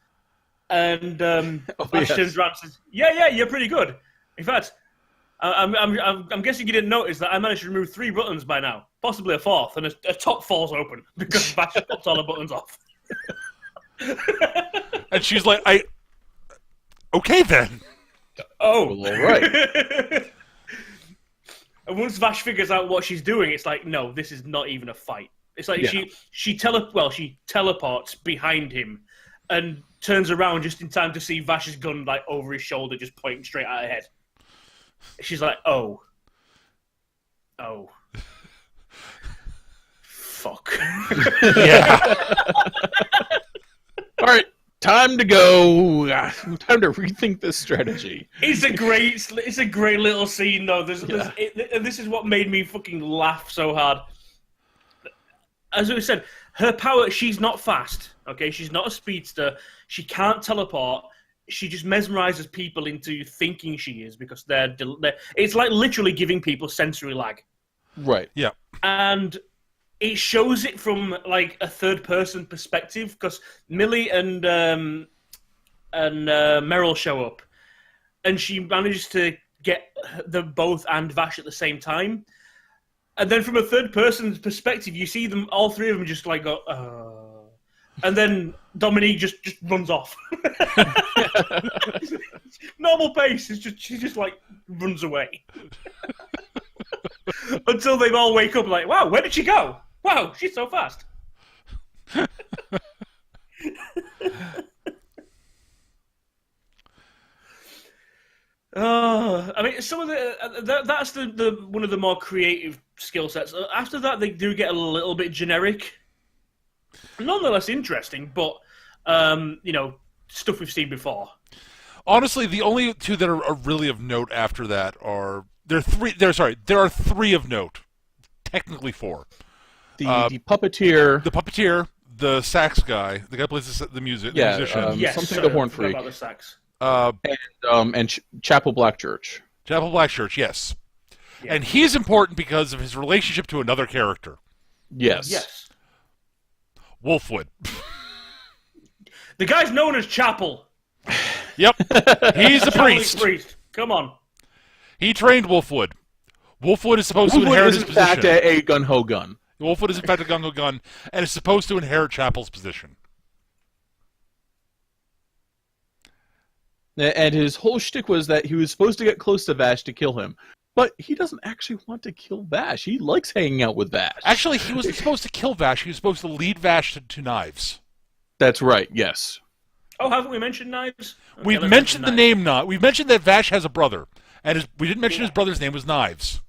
And Vash turns around and says, "Yeah, you're pretty good. In fact, I'm guessing you didn't notice that I managed to remove 3 buttons by now, possibly a fourth, and a top falls open because Vash pops all the buttons off." And she's like, okay then. Oh, well, all right. And once Vash figures out what she's doing, it's like, no, this is not even a fight. It's like she teleports behind him and turns around just in time to see Vash's gun over his shoulder, just pointing straight at her head. She's like, oh, fuck. Yeah. All right, time to go. Time to rethink this strategy. It's a great little scene though. And this is what made me fucking laugh so hard. As we said, her power, she's not fast, okay? She's not a speedster. She can't teleport. She just mesmerizes people into thinking she is because it's like literally giving people sensory lag. Right. Yeah. And it shows it from a third-person perspective because Millie and Meryl show up, and she manages to get them both and Vash at the same time. And then from a third person's perspective, you see them, all three of them, just like go, and then Dominique just runs off. Normal pace. She just like runs away until they all wake up. Like, wow, where did she go? Wow, she's so fast. I mean, some of that's the one of the more creative skill sets. After that, they do get a little bit generic. Nonetheless interesting, but stuff we've seen before. Honestly, the only two that are really of note after that are there are three of note. Technically four. The puppeteer, the sax guy, the guy who plays the musician. Yes, something the horn freak. About the sax. And Chapel Black Church. Chapel Black Church, yes. Yeah. And he's important because of his relationship to another character. Yes. Wolfwood. The guy's known as Chapel. Yep. He's a priest. Come on. He trained Wolfwood. Wolfwood is supposed to inherit his position. Wolfwood is in fact a Gung-Ho Gun. Wolfwood is in fact a Gung-Ho Gun and is supposed to inherit Chapel's position. And his whole shtick was that he was supposed to get close to Vash to kill him. But he doesn't actually want to kill Vash. He likes hanging out with Vash. Actually, he wasn't supposed to kill Vash. He was supposed to lead Vash to Knives. That's right, yes. Oh, haven't we mentioned Knives? Okay, We've mentioned the name Knives. We've mentioned that Vash has a brother. And we didn't mention his brother's name was Knives.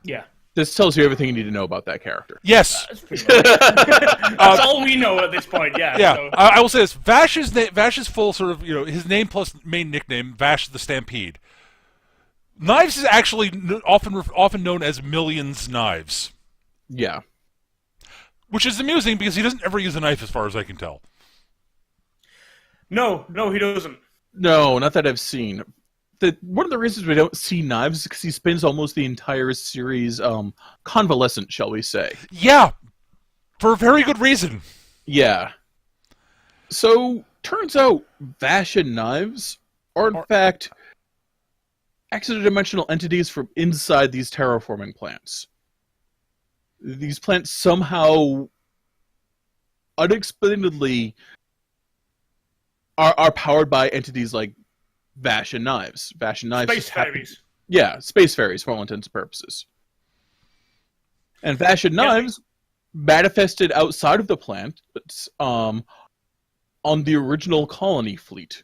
Yeah. This tells you everything you need to know about that character. Yes. That's all we know at this point, yeah. Yeah, So. I will say this. Vash's full sort of, his name plus main nickname, Vash the Stampede. Knives is actually often known as Millions Knives. Yeah. Which is amusing because he doesn't ever use a knife as far as I can tell. No, he doesn't. No, not that I've seen. One of the reasons we don't see Knives is because he spends almost the entire series convalescent, shall we say. Yeah, for a very good reason. Yeah. So, turns out Vash and Knives are in fact extra-dimensional entities from inside these terraforming plants. These plants somehow, unexplainedly, are powered by entities like Vash and Knives. Vash and Knives. Space fairies. Yeah, space fairies for all intents and purposes. And Vash and Knives manifested outside of the plant, but on the original colony fleet.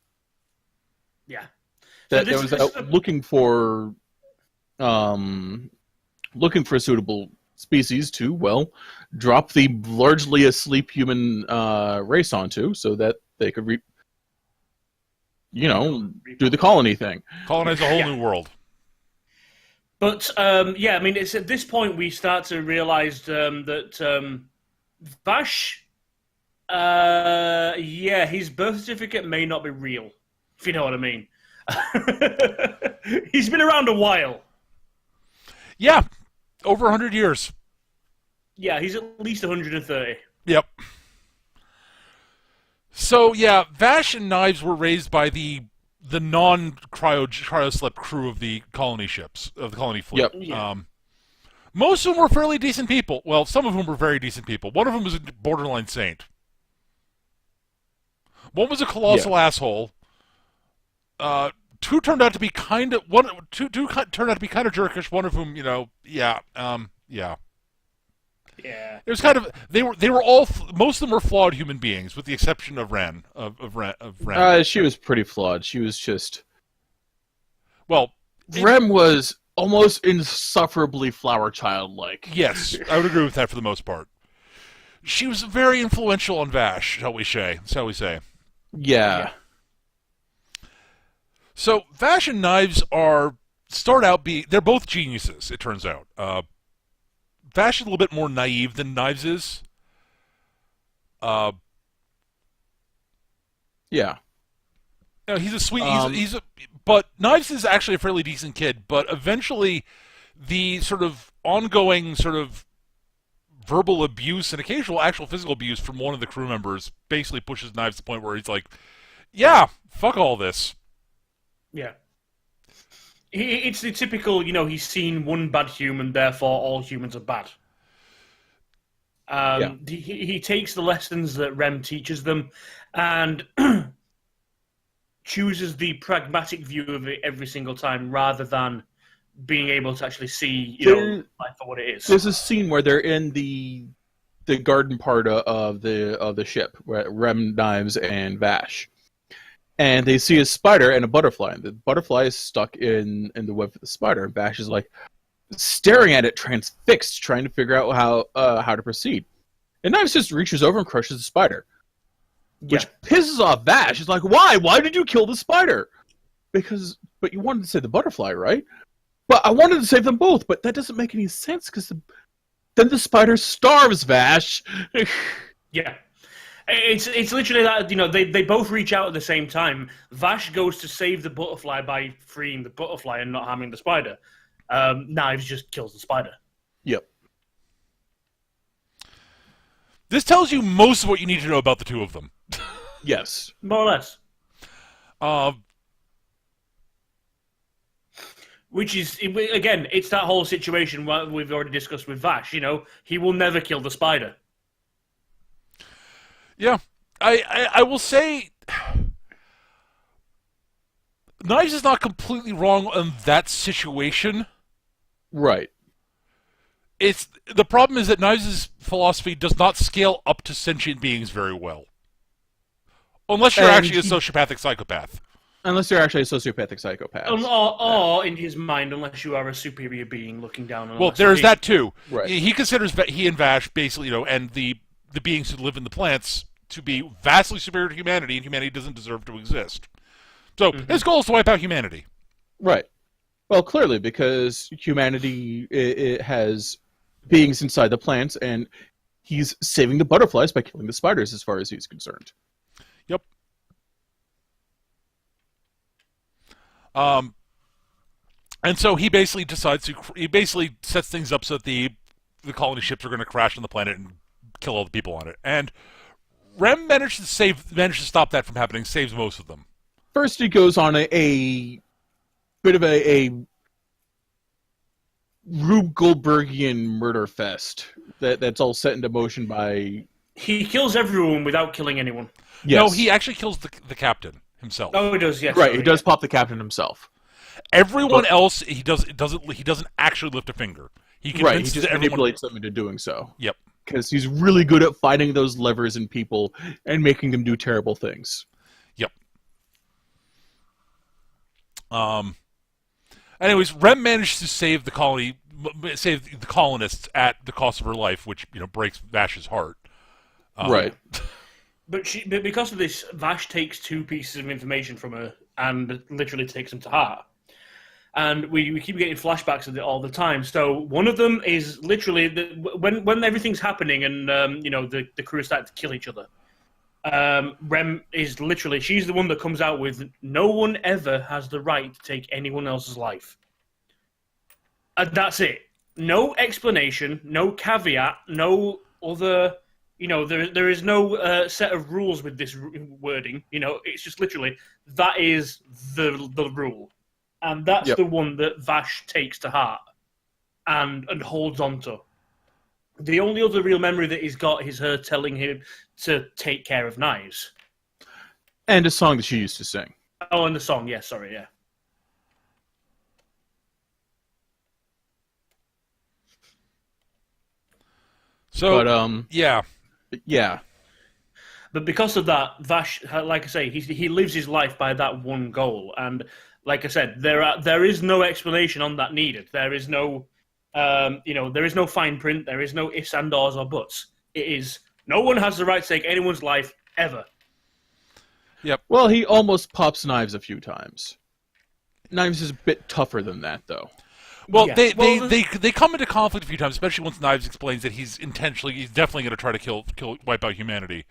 Yeah. That was out looking for suitable species to, well, drop the largely asleep human race onto, so that they could do the colony thing. Colonize a whole new world. But, I mean, it's at this point we start to realize that Vash, his birth certificate may not be real, if you know what I mean. He's been around a while. Yeah, over 100 years. Yeah, he's at least 130. Yep. So, yeah, Vash and Knives were raised by the non-cryoslip crew of the colony ships, of the colony fleet. Yep. Yeah. Most of them were fairly decent people. Well, some of them were very decent people. One of them was a borderline saint. One was a colossal asshole. Two turned out to be kind of two turned out to be kind of jerkish. One of whom, yeah. Yeah. It was kind of they were all most of them were flawed human beings, with the exception of Ren of Ren. She was pretty flawed. She was just Rem was almost insufferably flower child-like. Yes, I would agree with that for the most part. She was very influential on Vash, shall we say? Yeah. So Vash and Knives they're both geniuses, it turns out. Vash is a little bit more naive than Knives is. Yeah. He's a sweet. But Knives is actually a fairly decent kid. But eventually, the sort of ongoing sort of verbal abuse and occasional actual physical abuse from one of the crew members basically pushes Knives to the point where he's like, "Yeah, fuck all this." Yeah. It's the typical, he's seen one bad human, therefore all humans are bad. He takes the lessons that Rem teaches them and chooses the pragmatic view of it every single time, rather than being able to actually see, life for what it is. There's a scene where they're in the garden part of the ship, where Rem, Knives, and Vash, and they see a spider and a butterfly. And the butterfly is stuck in the web of the spider, and Vash is like staring at it, transfixed, trying to figure out how to proceed. And Knives just reaches over and crushes the spider, which pisses off Vash. He's like, "Why? Why did you kill the spider?" But you wanted to save the butterfly, right? But I wanted to save them both, but that doesn't make any sense because then the spider starves, Vash. Yeah. It's literally that, they both reach out at the same time. Vash goes to save the butterfly by freeing the butterfly and not harming the spider. Knives just kills the spider. Yep. This tells you most of what you need to know about the two of them. Yes. More or less. Which is, again, it's that whole situation we've already discussed with Vash. He will never kill the spider. Yeah. I will say, Knives is not completely wrong on that situation. Right. The problem is that Knives' philosophy does not scale up to sentient beings very well. Unless you're actually a sociopathic psychopath. Unless you're actually a sociopathic psychopath. Or in his mind, unless you are a superior being looking down on. Well, there's that too. Right. He considers he and Vash basically, and the beings who live in the plants to be vastly superior to humanity, and humanity doesn't deserve to exist. So his goal is to wipe out humanity. Right. Well, clearly, because humanity it has beings inside the plants, and he's saving the butterflies by killing the spiders, as far as he's concerned. Yep. And so he basically sets things up so that the colony ships are going to crash on the planet and kill all the people on it. And Rem managed to stop that from happening, saves most of them. First, he goes on a bit of a Rube Goldbergian murder fest that's all set into motion by... He kills everyone without killing anyone. Yes. No, he actually kills the captain himself. Oh, he does, yes. Right, he does pop the captain himself. Everyone else, he doesn't actually lift a finger. He just manipulates them into doing so. Yep. Because he's really good at finding those levers in people and making them do terrible things. Yep. Anyways, Rem managed to save the colonists at the cost of her life, which breaks Vash's heart. Right. But because of this, Vash takes two pieces of information from her and literally takes them to heart. And we keep getting flashbacks of it all the time. So one of them is literally when everything's happening and the crew are starting to kill each other. Rem is literally, she's the one that comes out with, no one ever has the right to take anyone else's life. And that's it. No explanation, no caveat, no other... there is no set of rules with this wording. It's just literally, that is the rule. And that's the one that Vash takes to heart and holds on to. The only other real memory that he's got is her telling him to take care of Knives. And a song that she used to sing. Oh, and the song, yeah, sorry, yeah. So, but, yeah. Yeah. But because of that, Vash, like I say, he lives his life by that one goal. And like I said, there is no explanation on that needed. There is no, there is no fine print. There is no ifs and ors or buts. It is, no one has the right to take anyone's life ever. Yep. Well, he almost pops Knives a few times. Knives is a bit tougher than that, though. Well, yes. they come into conflict a few times, especially once Knives explains that he's definitely going to try to wipe out humanity.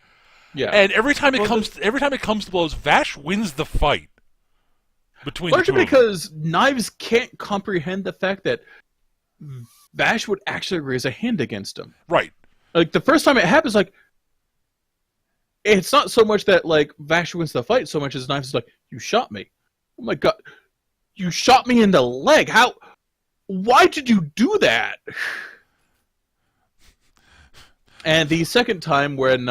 Yeah. And every time it comes to blows, Vash wins the fight between the two because Knives can't comprehend the fact that Vash would actually raise a hand against him. Right. Like, the first time it happens, like, it's not so much that, like, Vash wins the fight so much as Knives is like, you shot me. Oh my god. you shot me in the leg. How? Why did you do that? And the second time when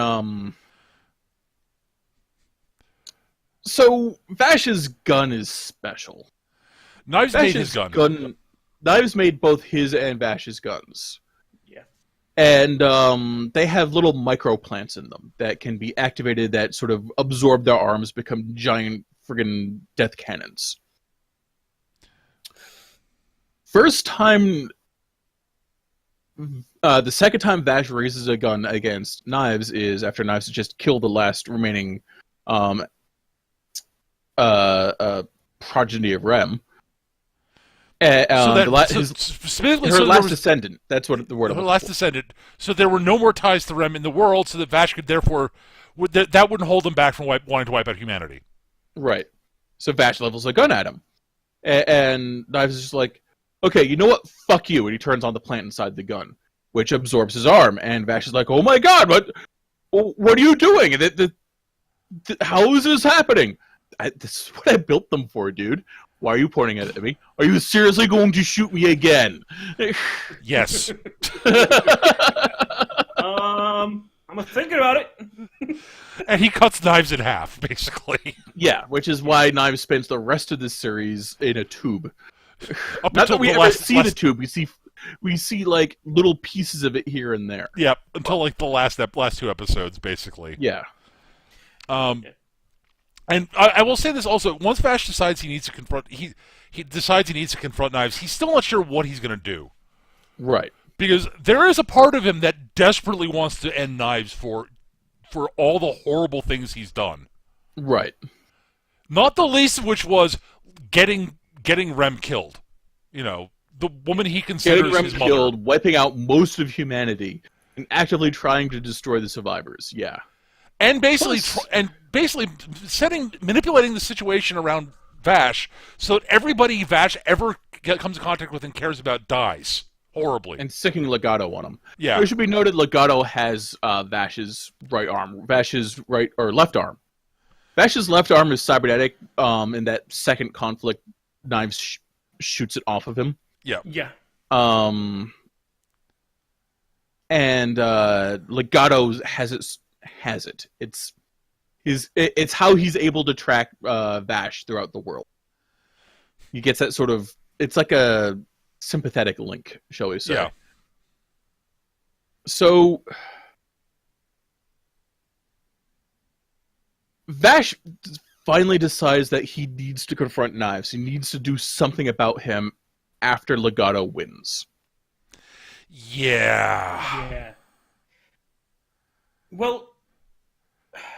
so Vash's gun is special. Knives made his gun. Knives made both his and Vash's guns. Yeah. And they have little microplants in them that can be activated that sort of absorb their arms, become giant friggin' death cannons. First time, the second time Vash raises a gun against Knives is after Knives has just killed the last remaining progeny of Rem. Specifically, her last descendant. That's what the word. Her last descendant. So there were no more ties to Rem in the world, so that Vash could therefore that wouldn't hold him back from wanting to wipe out humanity. Right. So Vash levels a gun at him, and Knives is just like, "Okay, you know what? Fuck you!" And he turns on the plant inside the gun, which absorbs his arm. And Vash is like, "Oh my god, what are you doing? How is this happening? This is what I built them for, dude. Why are you pointing at me? Are you seriously going to shoot me again?" Yes. I'm thinking about it. And he cuts Knives in half, basically. Yeah, which is why Knives spends the rest of this series in a tube. Up Not until that we the ever see the tube. We see like little pieces of it here and there. Yep, until like the last two episodes, basically. Yeah. And I will say this also: once Vash decides he needs to confront, he decides he needs to confront Knives. He's still not sure what he's going to do, right? Because there is a part of him that desperately wants to end Knives for all the horrible things he's done. Right. Not the least of which was getting Rem killed. You know, the woman he considers his mother. Killed, wiping out most of humanity, and actively trying to destroy the survivors. Yeah. And basically, manipulating the situation around Vash so that everybody Vash ever comes in contact with and cares about dies horribly. And sticking Legato on him. Yeah. It should be noted Legato has Vash's right arm, Vash's right or left arm. Vash's left arm is cybernetic. In that second conflict, Knives shoots it off of him. Yeah. Yeah. And Legato has it. It's how he's able to track Vash throughout the world. He gets that sort of, it's like a sympathetic link, shall we say. Yeah. So Vash finally decides that he needs to confront Knives. He needs to do something about him after Legato wins. Yeah. Well,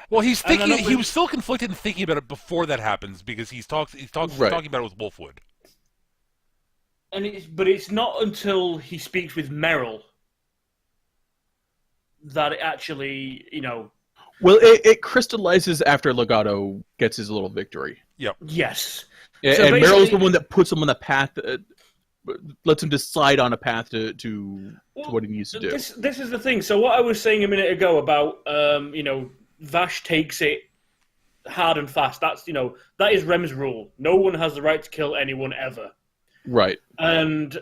he's thinking. He was still conflicted and thinking about it before that happens because he's talking about it with Wolfwood. But it's not until he speaks with Merrill that it actually, Well, it crystallizes after Legato gets his little victory. Yep. Yes. Yeah, so and Merrill's the one that puts him on the path, lets him decide on a path to what he needs to do. This is the thing. So what I was saying a minute ago about, Vash takes it hard and fast. That's, that is Rem's rule. No one has the right to kill anyone ever. Right. And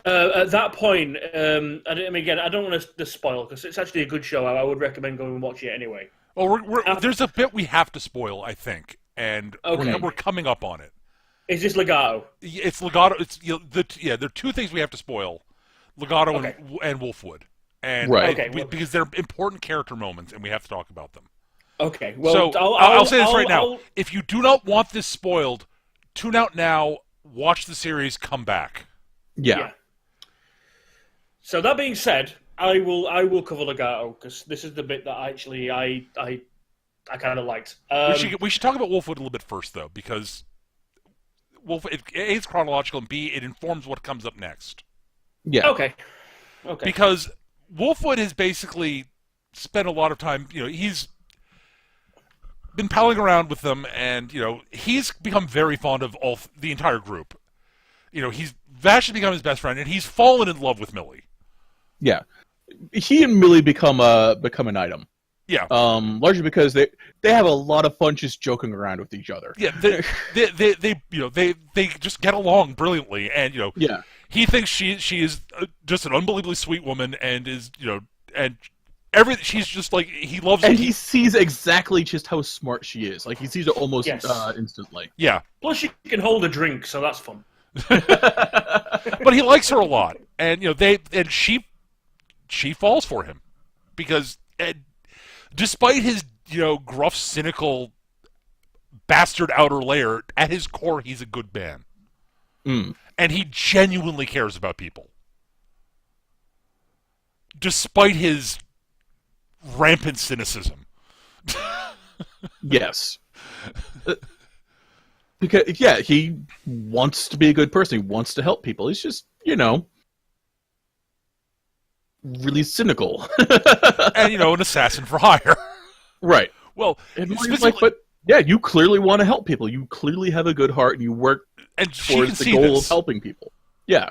at that point, again, I don't want to spoil because it's actually a good show. I would recommend going and watch it anyway. Well, there's a bit we have to spoil, I think, and we're coming up on it. Is this Legato? It's Legato. It's there are two things we have to spoil: Legato and Wolfwood, and because they're important character moments, and we have to talk about them. Okay. Well, so I'll say this right now: if you do not want this spoiled, tune out now. Watch the series. Come back. Yeah. So that being said, I will cover Legato because this is the bit that actually I kind of liked. We should talk about Wolfwood a little bit first, though, because A, it's chronological, and B, it informs what comes up next. Yeah. Okay. Because Wolfwood has basically spent a lot of time, he's been palling around with them, and, he's become very fond of the entire group. Vash has become his best friend, and he's fallen in love with Millie. Yeah. He and Millie become an item. Yeah. Largely because they have a lot of fun just joking around with each other. Yeah, they just get along brilliantly, and Yeah. he thinks she is just an unbelievably sweet woman, and is and she's just like he loves. And he sees exactly just how smart she is. Like he sees it almost Yes. Instantly. Yeah, Plus, she can hold a drink, so that's fun. but he likes her a lot, and she falls for him because despite his gruff, cynical, bastard outer layer, at his core he's a good man, and he genuinely cares about people, despite his rampant cynicism. Yes. Because he wants to be a good person. He wants to help people. He's just really cynical. And an assassin for hire. Right. Well, And specifically, but yeah, you clearly want to help people. You clearly have a good heart, and you work and she towards can the see goal this. of helping people. Yeah.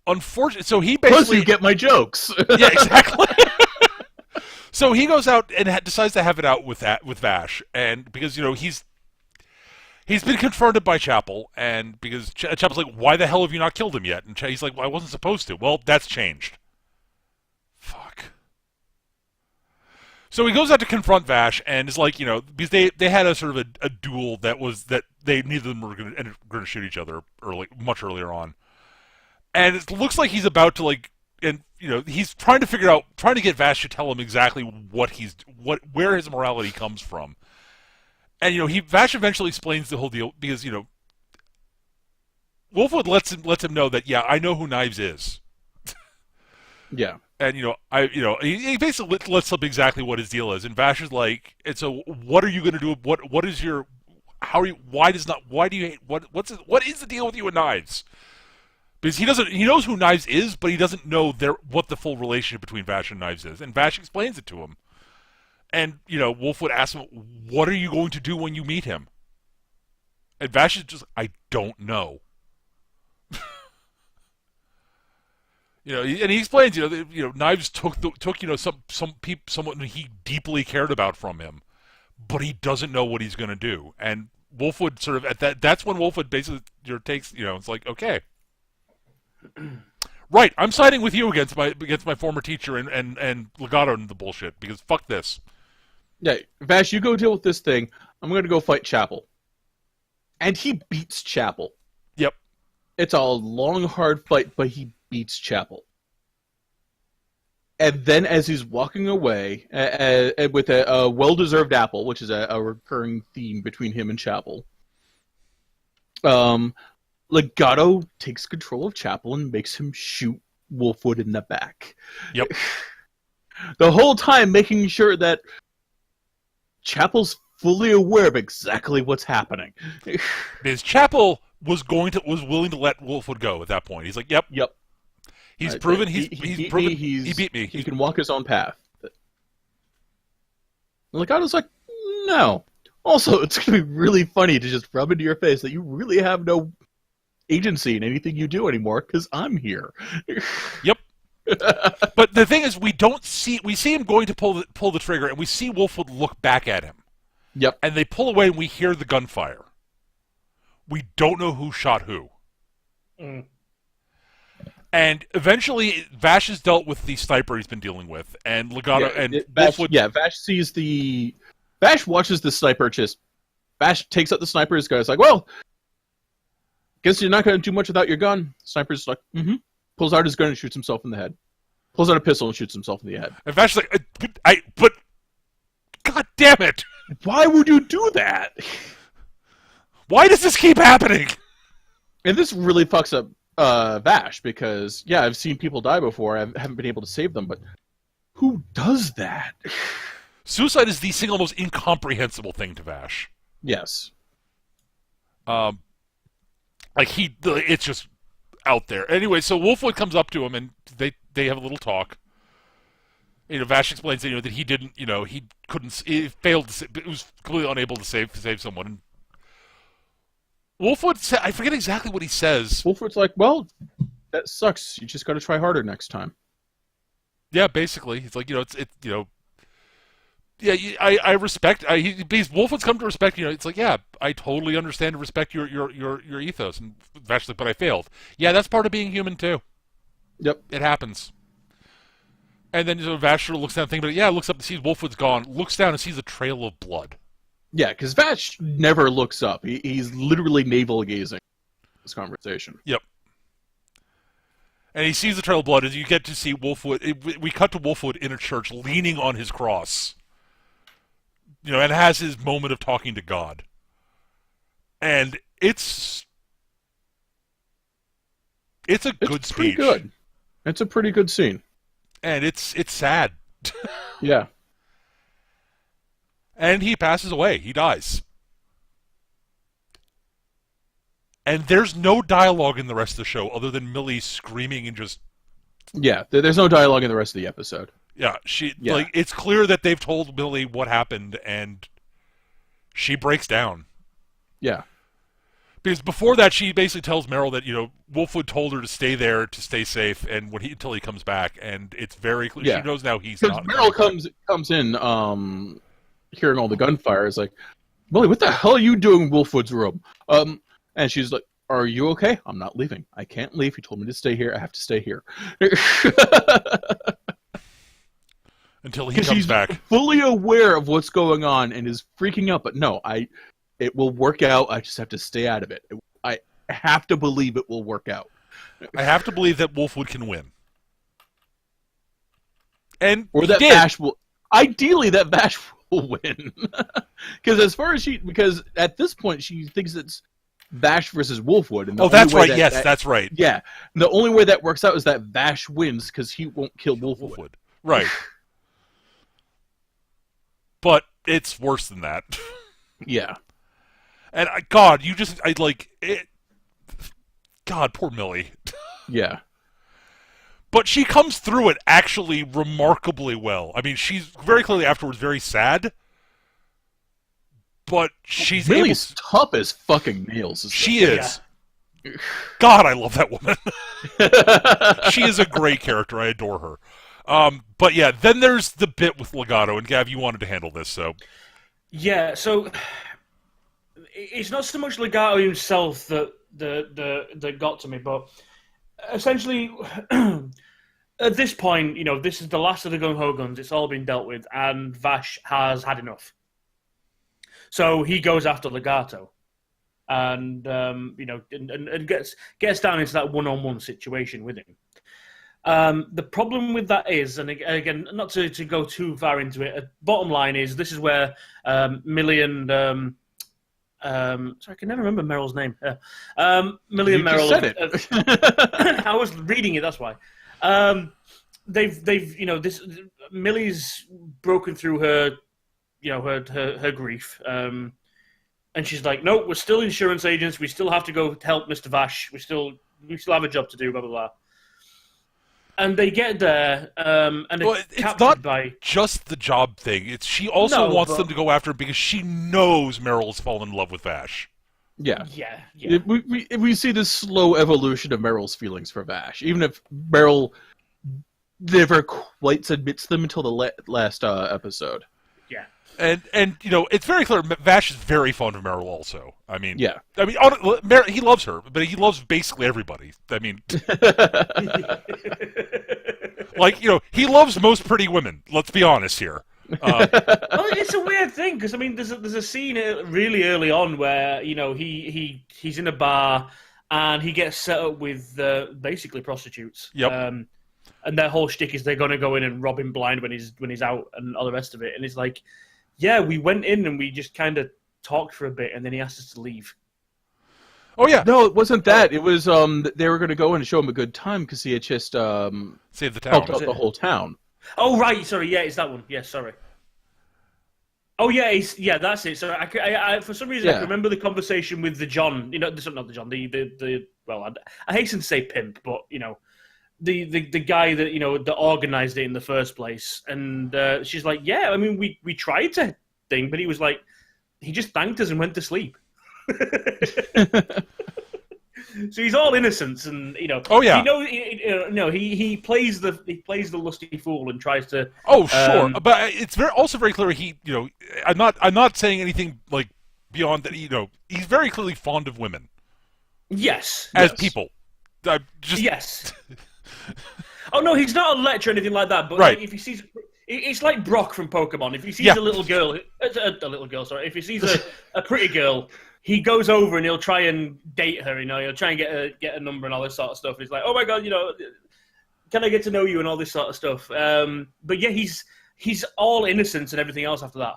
Unfortunately, so he Plus, basically you get my jokes. yeah, exactly. So he goes out and decides to have it out with Vash, and because he's been confronted by Chapel, and because Chapel's like, "Why the hell have you not killed him yet?" And he's like, "Well, I wasn't supposed to." Well, that's changed. Fuck. So he goes out to confront Vash, and is like, because they had a sort of a duel that neither of them were going to shoot each other much earlier on, and it looks like he's about to he's trying to get Vash to tell him exactly where his morality comes from. And Vash eventually explains the whole deal because Wolfwood lets him know that I know who Knives is. Yeah. And he basically lets slip exactly what his deal is. And Vash is like, and so what are you going to do? What is your why do you hate what is the deal with you and Knives? Because he knows who Knives is, but he doesn't know what the full relationship between Vash and Knives is. And Vash explains it to him. And, Wolfwood asks him, what are you going to do when you meet him? And Vash is just, I don't know. And he explains, Knives took someone he deeply cared about from him, but he doesn't know what he's going to do. And Wolfwood sort of, that's when Wolfwood basically takes, it's like, okay. Right, I'm siding with you against my former teacher and Legato and the bullshit, because fuck this. Yeah, Vash, you go deal with this thing. I'm going to go fight Chapel. And he beats Chapel. Yep. It's a long, hard fight, but he beats Chapel. And then as he's walking away with a well-deserved apple, which is a recurring theme between him and Chapel, Legato takes control of Chapel and makes him shoot Wolfwood in the back. Yep. The whole time making sure that Chapel's fully aware of exactly what's happening. Because Chapel was willing to let Wolfwood go at that point. He's like, yep. He's proven he beat me. He can walk his own path. Legato's like, no. Also, it's going to be really funny to just rub into your face that you really have no agency in anything you do anymore because I'm here. Yep. But the thing is, we see him going to pull the trigger, and we see Wolfwood look back at him. Yep. And they pull away, and we hear the gunfire. We don't know who shot who. Mm. And eventually, Vash has dealt with the sniper he's been dealing with, and Legato Wolfwood. Vash sees Vash watches the sniper Vash takes out the sniper. His guy's like, well, guess you're not going to do much without your gun. Sniper's like, mm-hmm. Pulls out his gun and shoots himself in the head. Pulls out a pistol and shoots himself in the head. And Vash is like, but God damn it! Why would you do that? Why does this keep happening? And this really fucks up Vash because, yeah, I've seen people die before. I haven't been able to save them, but who does that? Suicide is the single most incomprehensible thing to Vash. Yes. It's just out there. Anyway, so Wolfwood comes up to him, and they have a little talk. Vash explains that he didn't, he couldn't, he failed to, he was completely unable to save someone. And Wolfwood said, I forget exactly what he says. Wolfwood's like, well, that sucks. You just got to try harder next time. Yeah, basically, it's like yeah, I respect. Because Wolfwood's come to respect. It's like, yeah, I totally understand and respect your ethos. And Vash's like, but I failed. Yeah, that's part of being human too. Yep. It happens. And then Vash sort of looks down, thinking, but yeah, looks up and sees Wolfwood's gone. Looks down and sees a trail of blood. Yeah, because Vash never looks up. He's literally navel gazing this conversation. Yep. And he sees the trail of blood as you get to see Wolfwood. We cut to Wolfwood in a church leaning on his cross. And has his moment of talking to God. And it's a good speech. Pretty good. It's a pretty good scene. And it's sad. Yeah. And he passes away. He dies. And there's no dialogue in the rest of the show other than Millie screaming and just... Yeah, there's no dialogue in the rest of the episode. Yeah, it's clear that they've told Millie what happened, and she breaks down. Yeah. Because before that, she basically tells Meryl that, Wolfwood told her to stay there to stay safe and until he comes back, and it's very clear. Yeah. She knows now he's not. Because Meryl comes in, hearing all the gunfire, is like, Millie, what the hell are you doing in Wolfwood's room? And she's like, are you okay? I'm not leaving. I can't leave. He told me to stay here. I have to stay here. Until he comes back. Fully aware of what's going on and is freaking out, but no, it will work out. I just have to stay out of it. I have to believe it will work out. I have to believe that Wolfwood can win. And or that Vash will... Ideally, that Vash will win. Because at this point, she thinks it's Vash versus Wolfwood. And that's right. Yes, that's right. Yeah. And the only way that works out is that Vash wins because he won't kill Wolfwood. Right. But it's worse than that. Yeah. And God, God, poor Millie. Yeah. But she comes through it actually remarkably well. I mean, she's very clearly afterwards very sad. But she's Millie's tough as fucking nails. She is. Yeah. God, I love that woman. She is a great character. I adore her. But yeah, then there's the bit with Legato, and Gav, you wanted to handle this, so... Yeah, so it's not so much Legato himself that got to me, but essentially, at this point, this is the last of the Gung-Ho Guns. It's all been dealt with, and Vash has had enough. So he goes after Legato, and and gets down into that one-on-one situation with him. The problem with that is, and again, not to go too far into it, bottom line is this is where Millie and sorry, I can never remember Meryl's name. Millie and Meryl. Said it. I was reading it. That's why. They've this Millie's broken through her her grief, and she's like, no, we're still insurance agents. We still have to go help Mr. Vash. We still have a job to do. Blah blah blah. And they get there, and it's not just the job thing. She also wants them to go after him because she knows Meryl's fallen in love with Vash. Yeah. Yeah. We see this slow evolution of Meryl's feelings for Vash, even if Meryl never quite admits them until the last episode. Yeah. And it's very clear Vash is very fond of Meryl also. I mean, yeah. He loves her, but he loves basically everybody. I mean, he loves most pretty women. Let's be honest here. Well, it's a weird thing because there's a scene really early on where he's in a bar and he gets set up with basically prostitutes. Yep. And their whole shtick is they're going to go in and rob him blind when he's out and all the rest of it. And it's like, yeah, we went in and we just kind of talked for a bit, and then he asked us to leave. Oh yeah, no, it wasn't that. It was they were going to go in and show him a good time because he had just saved the town, helped out the whole town. Oh right, sorry, yeah, it's that one. Yeah, sorry. Oh yeah, that's it. So I for some reason I can remember the conversation with the John. Not the John. The well, I hasten to say pimp, but the guy that that organized it in the first place, and she's like, yeah, we tried to thing, but he was like, he just thanked us and went to sleep. So he's all innocence, and Oh, yeah. He plays the lusty fool and tries to. Oh, sure, but it's also very clear I'm not saying anything like beyond that. He's very clearly fond of women. Yes. As people. Yes. Oh no, he's not a lech or anything like that. But right. If he sees, it's like Brock from Pokemon. If he sees a little girl, if he sees a pretty girl, he goes over and he'll try and date her. He'll try and get a number and all this sort of stuff. He's like, oh my god, can I get to know you and all this sort of stuff. But yeah, he's all innocence and everything else after that.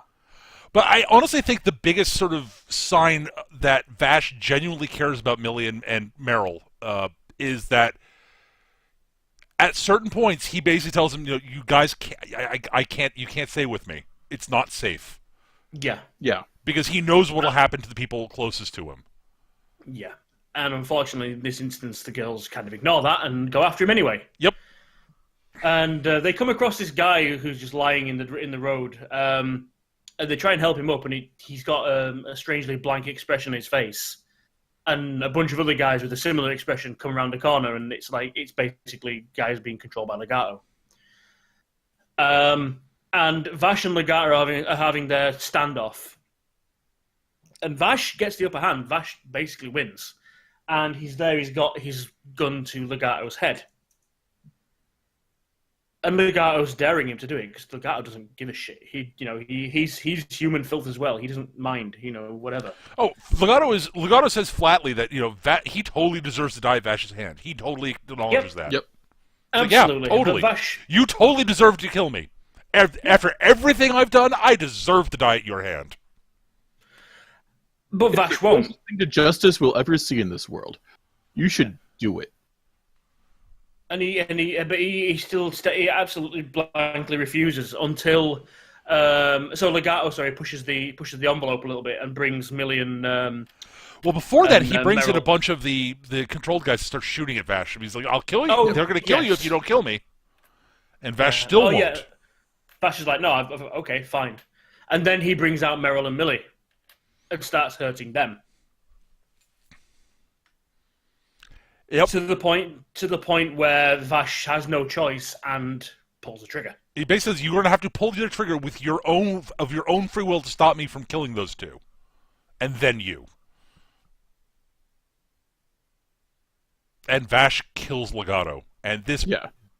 But I honestly think the biggest sort of sign that Vash genuinely cares about Millie and Meryl is that at certain points he basically tells them, you guys can't, you can't stay with me. It's not safe. Yeah. Yeah. Because he knows what will happen to the people closest to him. Yeah. And unfortunately, in this instance, the girls kind of ignore that and go after him anyway. Yep. And they come across this guy who's just lying in the road. And they try and help him up, and he's got a strangely blank expression on his face. And a bunch of other guys with a similar expression come around the corner, and it's basically guys being controlled by Legato. And Vash and Legato are having their standoff. And Vash gets the upper hand. Vash basically wins. And he's got his gun to Legato's head. And Legato's daring him to do it because Legato doesn't give a shit. He's human filth as well. He doesn't mind, whatever. Oh, Legato says flatly that that he totally deserves to die at Vash's hand. He totally acknowledges that. Yep. Absolutely. Yeah, totally. Vash, you totally deserve to kill me. After everything I've done, I deserve to die at your hand. But Vash won't. Thing to justice we'll ever see in this world. You should do it. And he still he absolutely blankly refuses until Legato pushes the envelope a little bit and brings Millie and well, before that, he brings Meryl. in a bunch of the controlled guys to start shooting at Vash. He's like, "I'll kill you. Oh, they're going to kill you if you don't kill me." And Vash still won't. Yeah. Vash is like, "No, okay, fine." And then he brings out Meryl and Millie and starts hurting them. Yep. To the point where Vash has no choice and pulls the trigger. He basically says, "You're going to have to pull the trigger with your own free will to stop me from killing those two, and then you." And Vash kills Legato, and this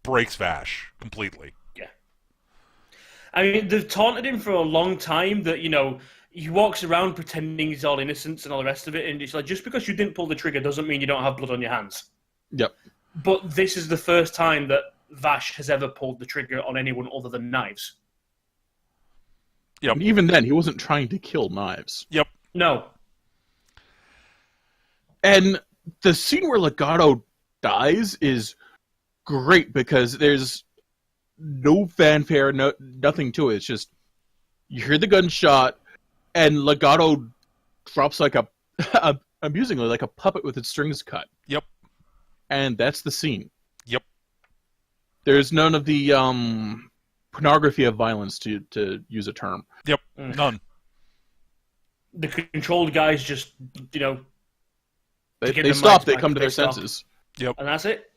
breaks Vash completely. Yeah. I mean, they've taunted him for a long time that he walks around pretending he's all innocent and all the rest of it, and it's like, just because you didn't pull the trigger doesn't mean you don't have blood on your hands. Yep. But this is the first time that Vash has ever pulled the trigger on anyone other than Knives. Yep. And even then, he wasn't trying to kill Knives. Yep. No. And the scene where Legato dies is great because there's no fanfare, nothing to it. It's just, you hear the gunshot, and Legato drops amusingly, like a puppet with its strings cut. Yep. And that's the scene. Yep. There's none of the pornography of violence, to use a term. Yep. None. The controlled guys just, they stop. They come to their senses. Yep. And that's it.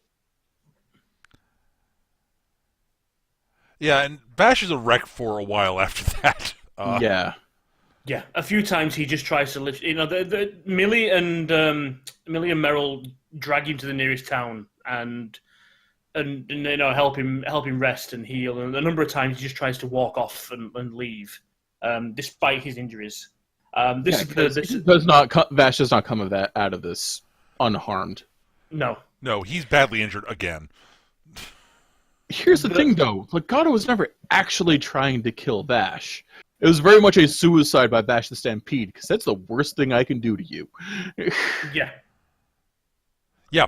Yeah, and Vash is a wreck for a while after that. Yeah. Yeah, a few times he just tries to lift. Millie and Meryl drag him to the nearest town and help him rest and heal. And a number of times he just tries to walk off and leave, despite his injuries. Vash does not come out of this unharmed. No, he's badly injured again. Here's the thing, though. Legato was never actually trying to kill Vash. It was very much a suicide by Vash the Stampede, because that's the worst thing I can do to you. Yeah. Yeah.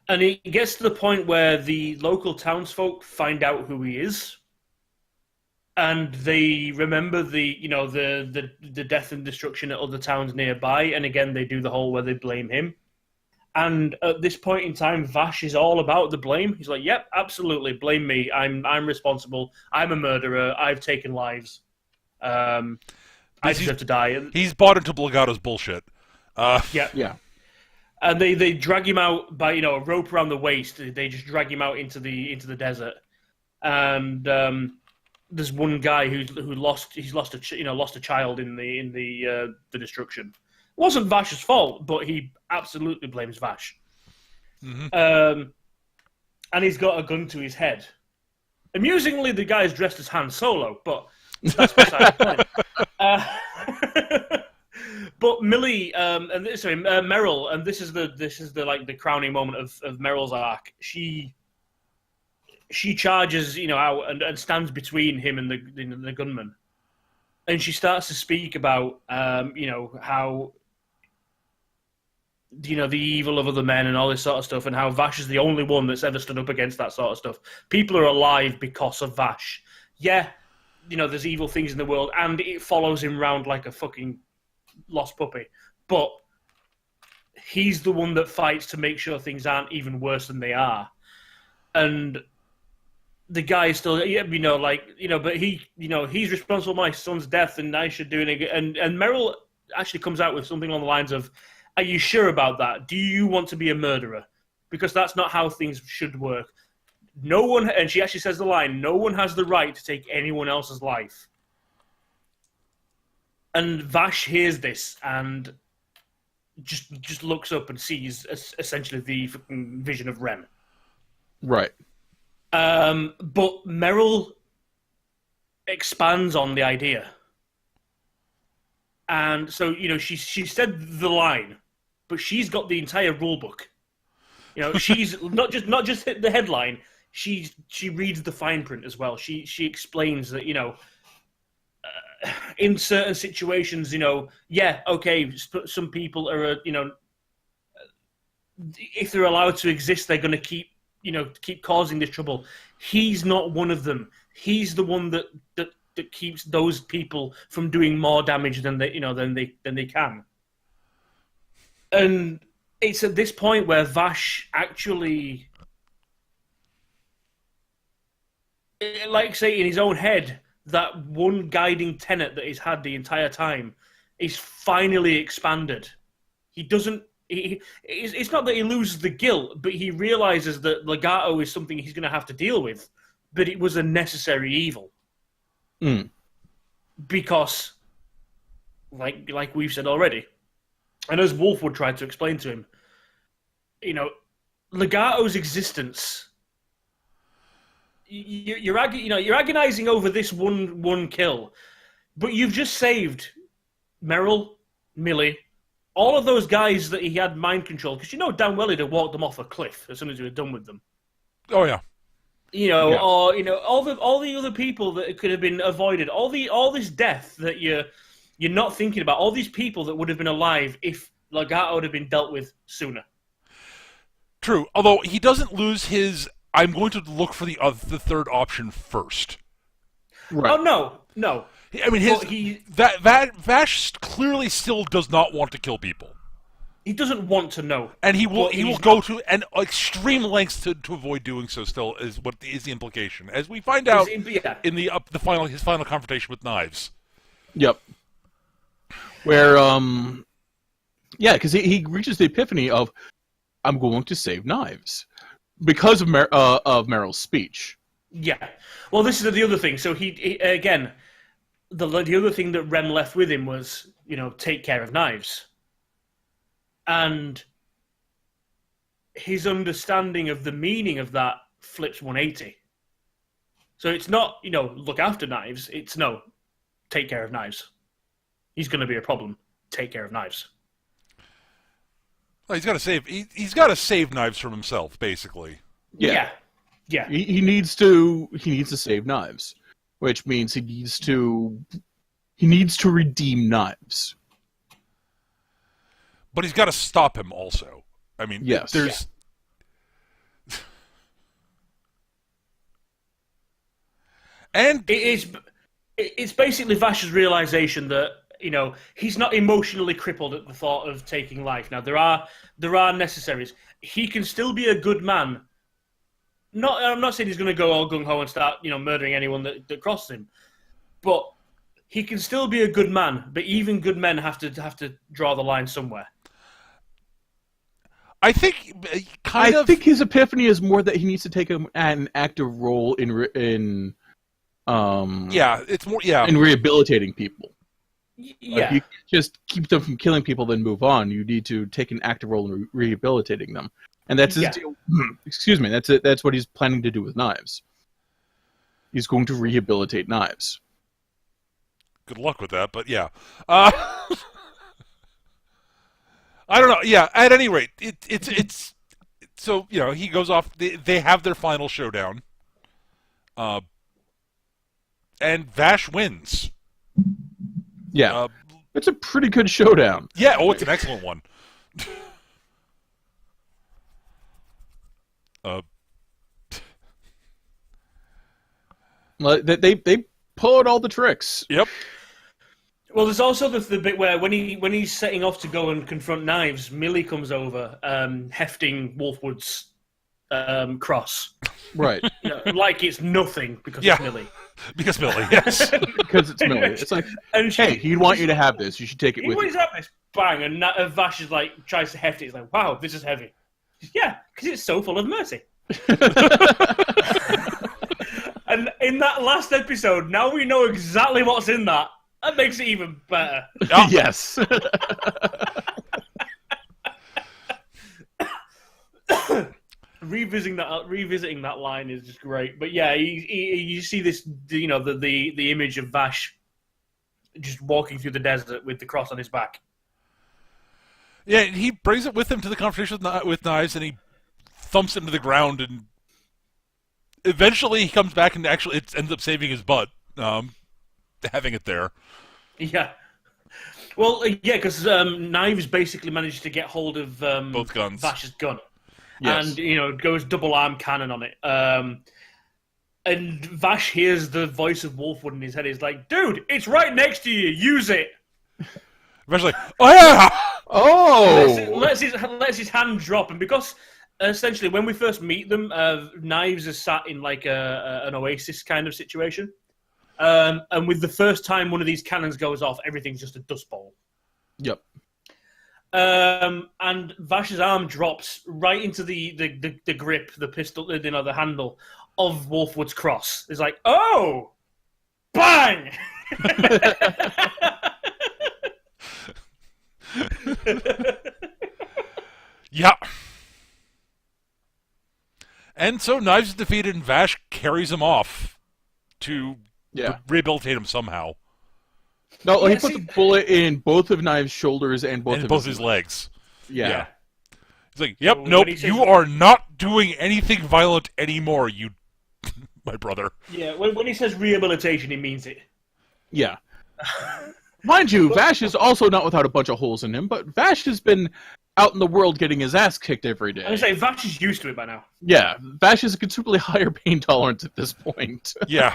And it gets to the point where the local townsfolk find out who he is, and they remember the death and destruction at other towns nearby, and again they do the whole where they blame him. And at this point in time, Vash is all about the blame. He's like, "Yep, absolutely, blame me. I'm responsible. I'm a murderer. I've taken lives. I deserve to die." He's bought into Legato's bullshit. Yeah. And they drag him out by a rope around the waist. They just drag him out into the desert. And there's one guy who lost a child in the destruction. It wasn't Vash's fault, but he absolutely blames Vash. Mm-hmm. And he's got a gun to his head. Amusingly, the guy is dressed as Han Solo, but that's beside the point. But Millie, Meryl, and this is the crowning moment of Meryl's arc. She charges out and stands between him and the gunman, and she starts to speak about how the evil of other men and all this sort of stuff, and how Vash is the only one that's ever stood up against that sort of stuff. People are alive because of Vash. Yeah, there's evil things in the world, and it follows him around like a fucking lost puppy. But he's the one that fights to make sure things aren't even worse than they are. And the guy is still, but he's responsible for my son's death, and I should do it. And Meryl actually comes out with something on the lines of, "Are you sure about that? Do you want to be a murderer? Because that's not how things should work. No one," and she actually says the line, "No one has the right to take anyone else's life." And Vash hears this and just looks up and sees essentially the fucking vision of Rem. Right. But Meryl expands on the idea. And so, she said the line, but she's got the entire rule book. She's not just hit the headline. She reads the fine print as well. She explains that in certain situations, some people are if they're allowed to exist, they're going to keep causing this trouble. He's not one of them. He's the one that keeps those people from doing more damage than they can. And it's at this point where Vash actually, like say in his own head, that one guiding tenet that he's had the entire time is finally expanded. He doesn't. It's not that he loses the guilt, but he realizes that Legato is something he's going to have to deal with. But it was a necessary evil. Mm. Because, like we've said already, and as Wolfwood tried to explain to him, Legato's existence. You're agonizing over this one kill, but you've just saved Meryl, Millie, all of those guys that he had mind control, because damn well he'd have walked them off a cliff as soon as he was done with them. Oh yeah. Or all the other people that could have been avoided, all this death that you're not thinking about, all these people that would have been alive if Legato had been dealt with sooner. True, although he doesn't lose his. I'm going to look for the third option first. Right. Oh no. I mean, Vash clearly still does not want to kill people. He doesn't want to know, and he will go to an extreme lengths to avoid doing so. Still, is what is the implication, as we find out in his final confrontation with Knives. Yep. Where because he reaches the epiphany of, I'm going to save Knives because of Meryl's speech. Yeah. Well, this is the other thing. So he again, the other thing that Rem left with him was, take care of Knives. And his understanding of the meaning of that flips 180. So it's not, look after Knives. It's no, take care of Knives. He's going to be a problem. Take care of Knives. Well, he's got to save. He's got to save Knives from himself, basically. Yeah. He needs to save Knives, which means he needs to redeem Knives. But he's got to stop him also. I mean, yes. There's... Yeah. And it's basically Vash's realization that, he's not emotionally crippled at the thought of taking life. Now, there are necessaries. He can still be a good man. I'm not saying he's going to go all gung-ho and start, murdering anyone that crosses him. But he can still be a good man, but even good men have to draw the line somewhere. I think I think his epiphany is more that he needs to take an active role in it's more in rehabilitating people. Yeah. You can't just keep them from killing people, then move on. You need to take an active role in rehabilitating them, and that's his deal. Excuse me. That's it. That's what he's planning to do with Knives. He's going to rehabilitate Knives. Good luck with that, but yeah. I don't know. Yeah, at any rate, it's so he goes off. They have their final showdown, and Vash wins. Yeah, it's a pretty good showdown. Yeah. Oh, it's an excellent one. They pull out all the tricks. Yep. Well, there's also the bit where when he's setting off to go and confront Knives, Millie comes over, hefting Wolfwood's cross. Right. Like it's nothing because it's Millie. Because Millie, yes. Because it's Millie. It's like, hey, he'd want you to have this. You should take it with you. He'd have this. Bang. And Vash is like, tries to heft it. He's like, wow, this is heavy. Yeah, because it's so full of mercy. And in that last episode, now we know exactly what's in that. That makes it even better. Oh. Yes. Revisiting that line is just great. But yeah, you see this, the image of Vash just walking through the desert with the cross on his back. Yeah, he brings it with him to the confrontation with Knives, and he thumps it into the ground, and eventually he comes back and actually it ends up saving his butt, having it there. Yeah. Well, yeah, because Knives basically managed to get hold of both guns. Vash's gun. Yes. And, goes double arm cannon on it. And Vash hears the voice of Wolfwood in his head. He's like, dude, it's right next to you. Use it. Vash's like, oh, yeah! Oh! Lets his hand drop. And because, essentially, when we first meet them, Knives is sat in like an oasis kind of situation. And with the first time one of these cannons goes off, everything's just a dust bowl. Yep. And Vash's arm drops right into the grip, the pistol, the handle of Wolfwood's cross. It's like, oh, bang! Yeah. And so Knives is defeated, and Vash carries him off to rehabilitate him somehow. No, he puts a bullet in both of Knives' shoulders and both his legs. Yeah. He's like, yep, So nope, you are not doing anything violent anymore, you my brother. Yeah, when he says rehabilitation, he means it. Yeah. Mind you, Vash is also not without a bunch of holes in him, but Vash has been out in the world getting his ass kicked every day. I say Vash is used to it by now. Yeah, Vash has a considerably higher pain tolerance at this point. Yeah.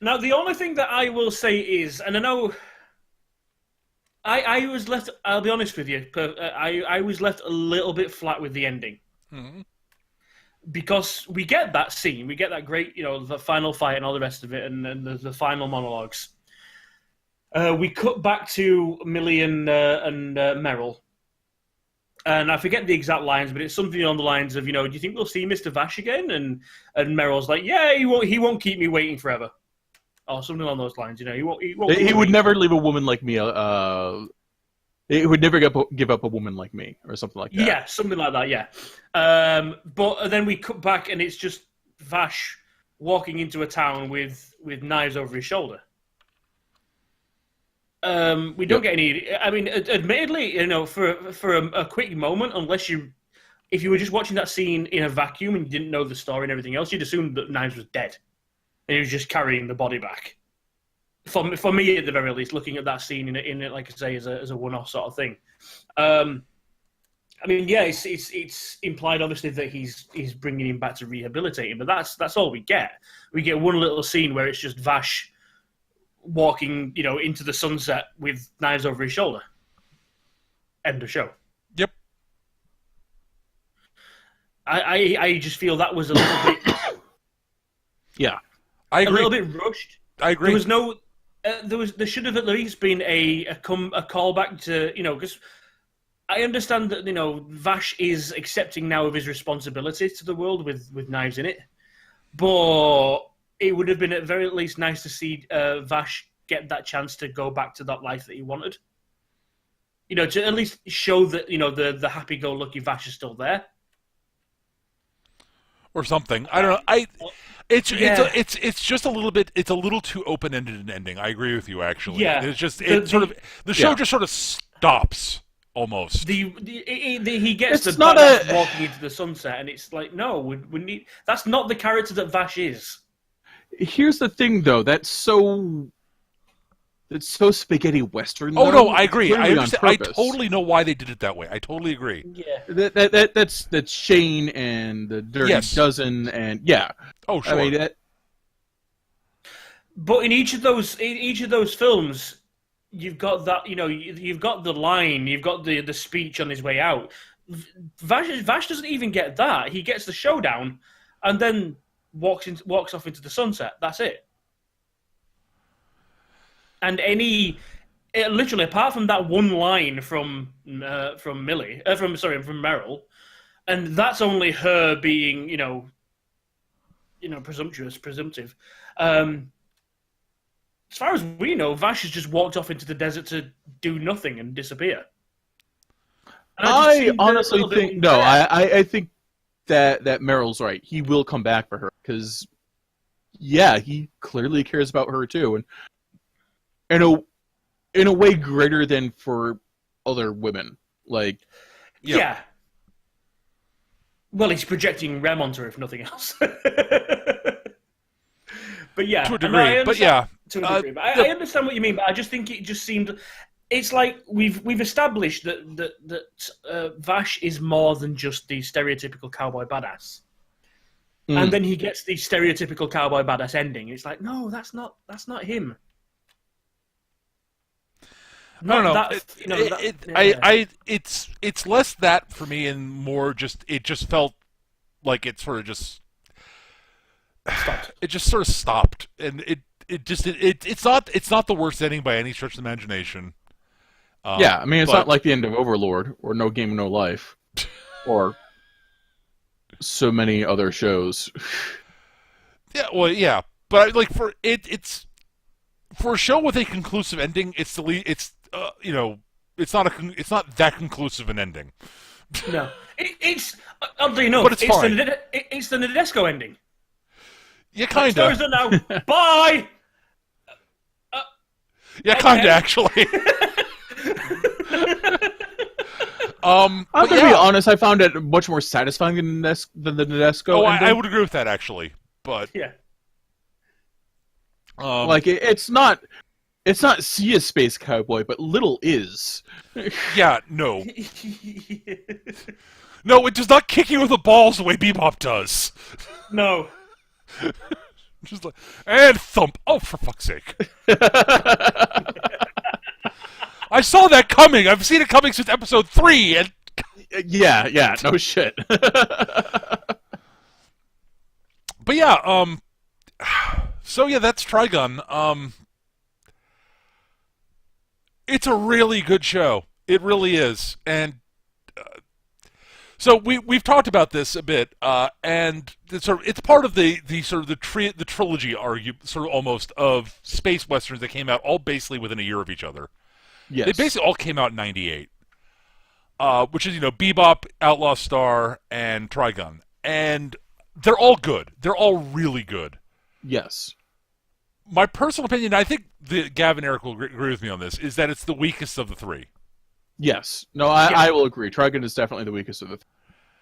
Now, the only thing that I will say is, and I know I was left, I'll be honest with you, I was left a little bit flat with the ending. Mm-hmm. Because we get that scene, we get that great, the final fight and all the rest of it, and the final monologues. We cut back to Millie and Meryl. And I forget the exact lines, but it's something on the lines of, do you think we'll see Mr. Vash again? And Meryl's like, yeah, he won't keep me waiting forever. Or something along those lines, he won't. He would never leave a woman like me. He would never give up a woman like me, or something like that. Yeah, something like that. Yeah. But then we cut back, and it's just Vash walking into a town with knives over his shoulder. We don't get any. I mean, admittedly, for a quick moment, if you were just watching that scene in a vacuum and you didn't know the story and everything else, you'd assume that Knives was dead. And he was just carrying the body back. For me, at the very least, looking at that scene in it, like I say, as a one-off sort of thing. I mean, yeah, it's implied obviously that he's bringing him back to rehabilitate him, but that's all we get. We get one little scene where it's just Vash walking, into the sunset with knives over his shoulder. End of show. Yep. I just feel that was a little bit. Yeah. I agree. A little bit rushed. I agree. There was no. There should have at least been a callback to because I understand that Vash is accepting now of his responsibility to the world with knives in it, but it would have been at very least nice to see Vash get that chance to go back to that life that he wanted. To at least show that the happy-go-lucky Vash is still there, or something. I don't know. It's just a little bit. It's a little too open-ended an ending. I agree with you. Actually, Yeah. It's just the show just sort of stops almost. He gets It's the not badass walking into the sunset, and it's like, no, we need. That's not the character that Vash is. Here's the thing, though. That's so spaghetti western. Oh though. no, I agree. I Clearly on understand. I purpose. totally know why they did it that way. I totally agree. Yeah. That's Shane and the Dirty Dozen, and yeah. Oh sure. I mean, But in each of those films, you've got that. You've got the line. You've got the speech on his way out. Vash doesn't even get that. He gets the showdown, and then walks off into the sunset. That's it. And literally, apart from that one line from Millie, from Meryl, and that's only her being, presumptive. As far as we know, Vash has just walked off into the desert to do nothing and disappear. And I honestly think no. I think that Meryl's right. He will come back for her because, yeah, he clearly cares about her too, and in a way greater than for other women. Like, yeah. Well, he's projecting Rem onto her, if nothing else. But yeah, to a degree. But yeah, to a degree. But I understand what you mean. But I just think it just seemed. It's like we've established that Vash is more than just the stereotypical cowboy badass, and then he gets the stereotypical cowboy badass ending. It's like, no, that's not him. No. It's less that for me and more just it just felt like it sort of just stopped. It just sort of stopped, and it's not the worst ending by any stretch of the imagination. Yeah, I mean it's not like the end of Overlord or No Game No Life or so many other shows. Yeah, well, yeah, but like it's for a show with a conclusive ending, it's not that conclusive an ending. No, it's oddly enough, but it's fine. It's the Nadesco ending. Yeah, kinda. Stars are now. Bye. Yeah, kinda actually. I'm gonna be honest. I found it much more satisfying than the Nadesco. Oh, I would agree with that actually, but yeah. Like it's not See a Space Cowboy, but little is. Yeah, no. No, it does not kick you with the balls the way Bebop does. No. Just like, and thump. Oh, for fuck's sake. I saw that coming. I've seen it coming since episode 3, and yeah, no shit. But yeah, so yeah, that's Trigun. It's a really good show. It really is, and so we've talked about this a bit, and it's part of the trilogy sort of almost of space westerns that came out all basically within a year of each other. Yes. They basically all came out in '98, which is Bebop, Outlaw Star, and Trigun, and they're all good. They're all really good. Yes. My personal opinion, I think Gav and Eric will agree with me on this, is that it's the weakest of the three. Yes. No, I will agree. Trigun is definitely the weakest of the three.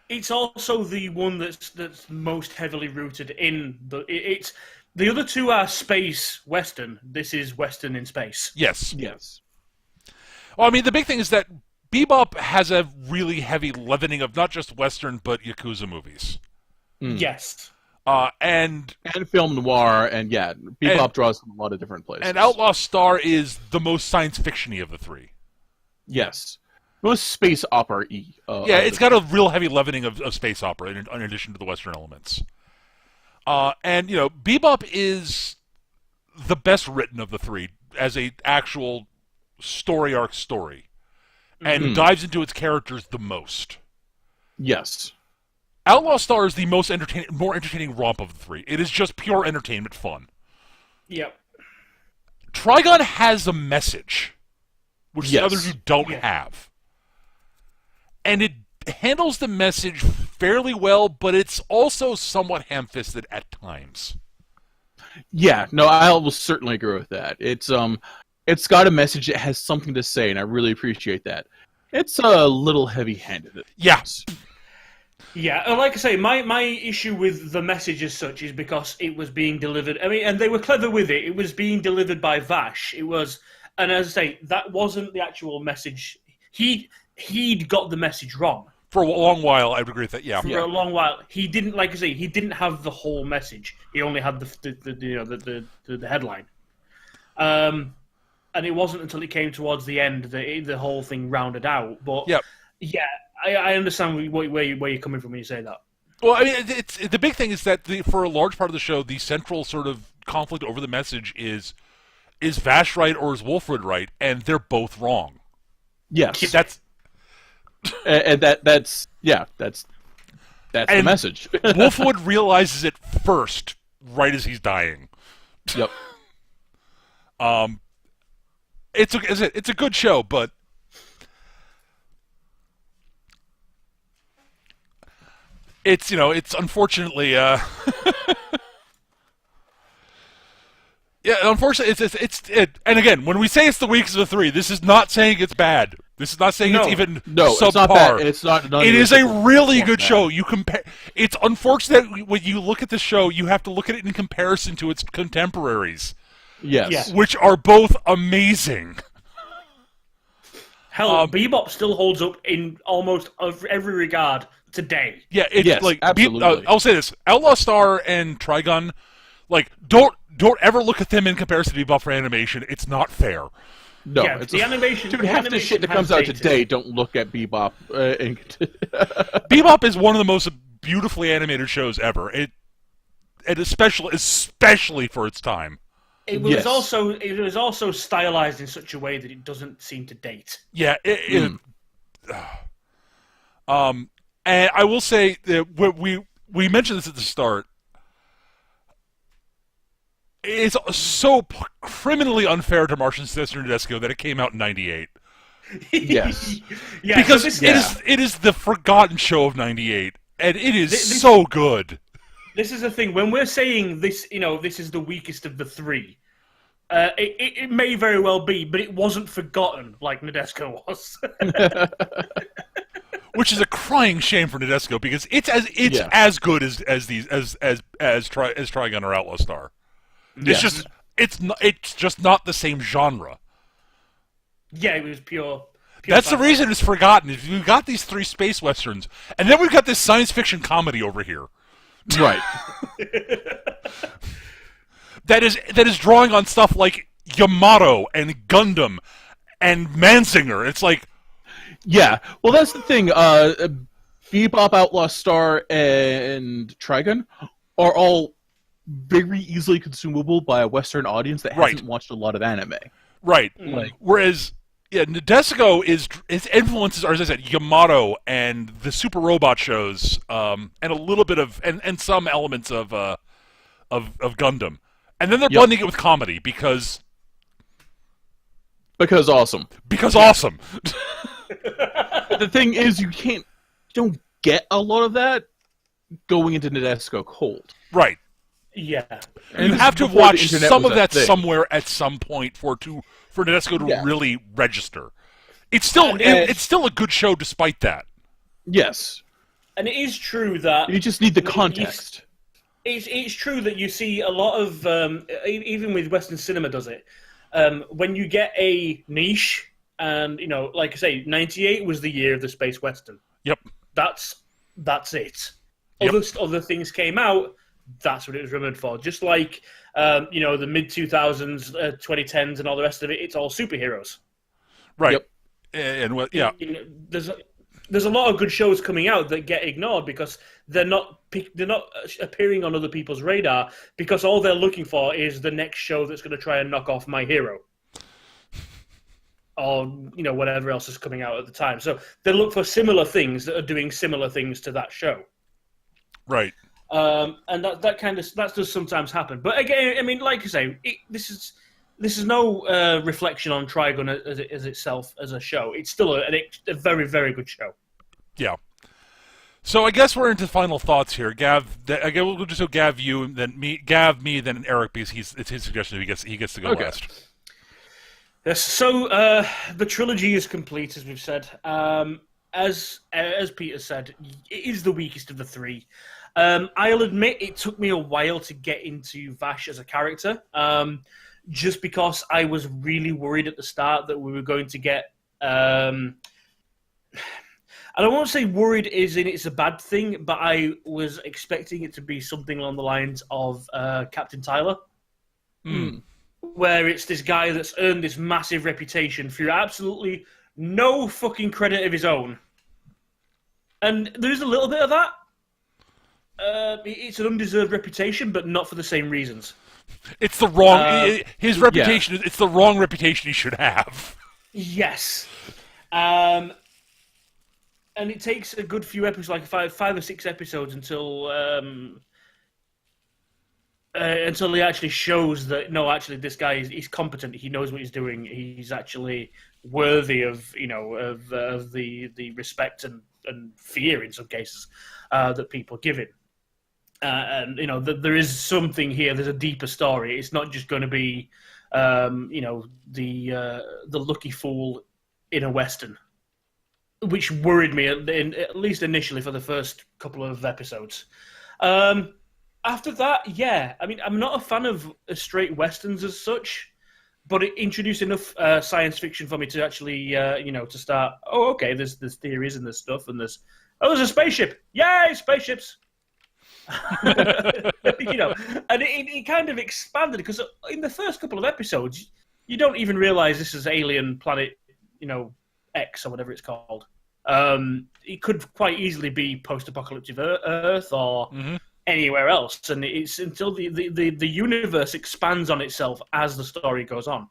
It's also the one that's most heavily rooted in it's the other two are space western. This is western in space. Yes. Yes. Well, I mean, the big thing is that Bebop has a really heavy leavening of not just western but Yakuza movies. Yes. And film noir, and yeah, Bebop draws from a lot of different places. And Outlaw Star is the most science fiction-y of the three. Yes. Most space opera-y. Yeah, it's got a real heavy leavening of space opera in addition to the western elements. And, Bebop is the best written of the three as a actual story arc story. and dives into its characters the most. Yes. Outlaw Star is the more entertaining romp of the three. It is just pure entertainment fun. Yep. Trigun has a message, which the others don't Yeah. have. And it handles the message fairly well, but it's also somewhat ham-fisted at times. Yeah, no, I will certainly agree with that. It's got a message, it has something to say, and I really appreciate that. It's a little heavy-handed. Yeah. Yeah, and like I say, my issue with the message as such is because it was being delivered. I mean, and they were clever with it. It was being delivered by Vash. It was, and as I say, that wasn't the actual message. He'd got the message wrong For a long while, I would agree with that. Yeah. for a long while. He didn't, like I say, he didn't have the whole message. He only had the headline. And it wasn't until it came towards the end that the whole thing rounded out. But Yep. yeah, I understand where you're coming from when you say that. Well, I mean, it's the big thing is that for a large part of the show, the central sort of conflict over the message is Vash right or is Wolfwood right, and they're both wrong. Yes. That's that's the message. Wolfwood realizes it first, right as he's dying. Yep. It's a good show, but it's unfortunately yeah, unfortunately and again, when we say it's the weakest of the three, this is not saying it's bad. This is not saying it's even subpar. It's not bad. It's not. It is a really good show. You compare. It's unfortunate when you look at the show, you have to look at it in comparison to its contemporaries. Yes. Yeah. Which are both amazing. Hell, Bebop still holds up in almost every regard today. Yeah, it's Yes, like absolutely. I'll say this: Outlaw Star and Trigun, like don't ever look at them in comparison to Bebop for animation. It's not fair. No, Yeah, it's the animation. Dude, the half the animation shit that has comes out dated. today, don't look at Bebop. Bebop is one of the most beautifully animated shows ever. And especially for its time. It was Yes. also stylized in such a way that it doesn't seem to date. Yeah. And I will say that we mentioned this at the start. It's so criminally unfair to Martian Sister Nadesco that it came out in '98. Yes. Yeah, Because so it is the forgotten show of '98, and it is so good. this is the thing. When we're saying this, this is the weakest of the three. It may very well be, but it wasn't forgotten like Nadesco was. Which is a crying shame for Nadesco because it's as good as Trigun or Outlaw Star. Yes. It's just not the same genre. Yeah, it was pure. That's the reason it's forgotten. Is we've got these three space westerns, and then we've got this science fiction comedy over here. Right. That is drawing on stuff like Yamato and Gundam and Mansinger. It's like, Yeah. Well, that's the thing. Bebop, Outlaw Star, and Trigun are all very easily consumable by a Western audience that hasn't watched a lot of anime. right. Like, Whereas, yeah, Nadesco its influences are, as I said, Yamato and the Super Robot shows, and a little bit of and some elements of Gundam, and then they're blending it with comedy because awesome. awesome. The thing is, you don't get a lot of that going into Nadesco cold. Right. Yeah. And You this have is to before the watch internet some was of a that thing. somewhere at some point for Nadesco to really register. It's still And it's still a good show despite that. Yes. And it is true that You just need the context. It's true that you see a lot of even with Western cinema does it. When you get a niche, and like I say, '98 was the year of the space western. Yep. That's it. Yep. Other things came out. That's what it was remembered for. Just like the mid 2000s, 2010s, and all the rest of it. It's all superheroes. Right. Yep. And yeah. There's a lot of good shows coming out that get ignored because they're not appearing on other people's radar because all they're looking for is the next show that's going to try and knock off My Hero. or whatever else is coming out at the time. So they look for similar things that are doing similar things to that show. Right. And that does sometimes happen. But again, I mean, like I say, this is no reflection on Trigun as itself as a show. It's still a very, very good show. Yeah. So I guess we're into final thoughts here. Gav, we'll just go Gav you, and then me, then Eric, because it's his suggestion. He gets to go last. Yes. So the trilogy is complete, as we've said. As Peter said, it is the weakest of the three. I'll admit it took me a while to get into Vash as a character, just because I was really worried at the start that we were going to get. I don't want to say worried as in it's a bad thing, but I was expecting it to be something along the lines of Captain Tyler. Where it's this guy that's earned this massive reputation through absolutely no fucking credit of his own. And there's a little bit of that. It's an undeserved reputation, but not for the same reasons. It's the wrong... his reputation, it's the wrong reputation he should have. Yes. And it takes a good few episodes, like five or six episodes, until he actually shows that no, actually, this guy he's competent. He knows what he's doing. He's actually worthy of the respect and fear in some cases that people give him. And there is something here. There's a deeper story. It's not just going to be the lucky fool in a western, which worried me at least initially for the first couple of episodes. After that, yeah, I mean, I'm not a fan of straight westerns as such, but it introduced enough science fiction for me to actually, to start. Oh, okay, there's theories and there's stuff, and there's a spaceship! Yay, spaceships! And it kind of expanded because in the first couple of episodes, you don't even realize this is alien planet, X or whatever it's called. It could quite easily be post-apocalyptic Earth or anywhere else, and it's until the universe expands on itself as the story goes on,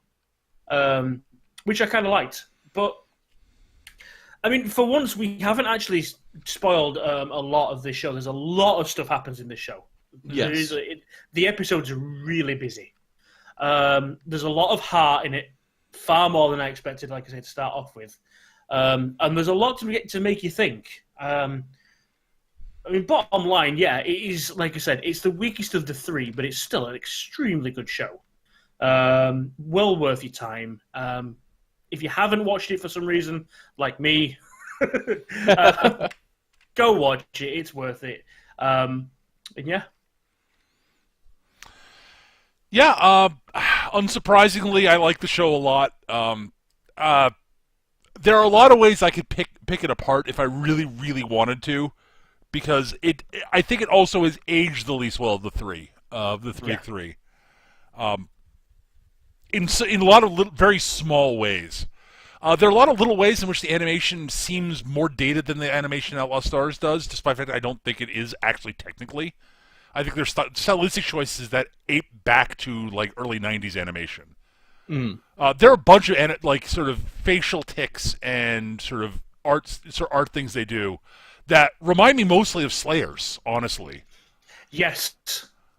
which I kind of liked. But I mean, for once, we haven't actually spoiled a lot of this show. There's a lot of stuff happens in this show. Yes, the episodes are really busy. There's a lot of heart in it, far more than I expected. Like I said, to start off with. And there's a lot to make you think. I mean, bottom line, yeah, it is, like I said, it's the weakest of the three, but it's still an extremely good show. Well worth your time. If you haven't watched it for some reason, like me, go watch it. It's worth it. And yeah. Yeah, unsurprisingly, I like the show a lot. There are a lot of ways I could pick it apart if I really, really wanted to, because I think it also has aged the least well of the three. In a lot of very small ways. There are a lot of little ways in which the animation seems more dated than the animation Outlaw Stars does, despite the fact that I don't think it is actually technically. I think there's stylistic choices that ape back to like early '90s animation. There are a bunch of sort of facial tics and sort of art things they do that remind me mostly of Slayers, honestly. Yes.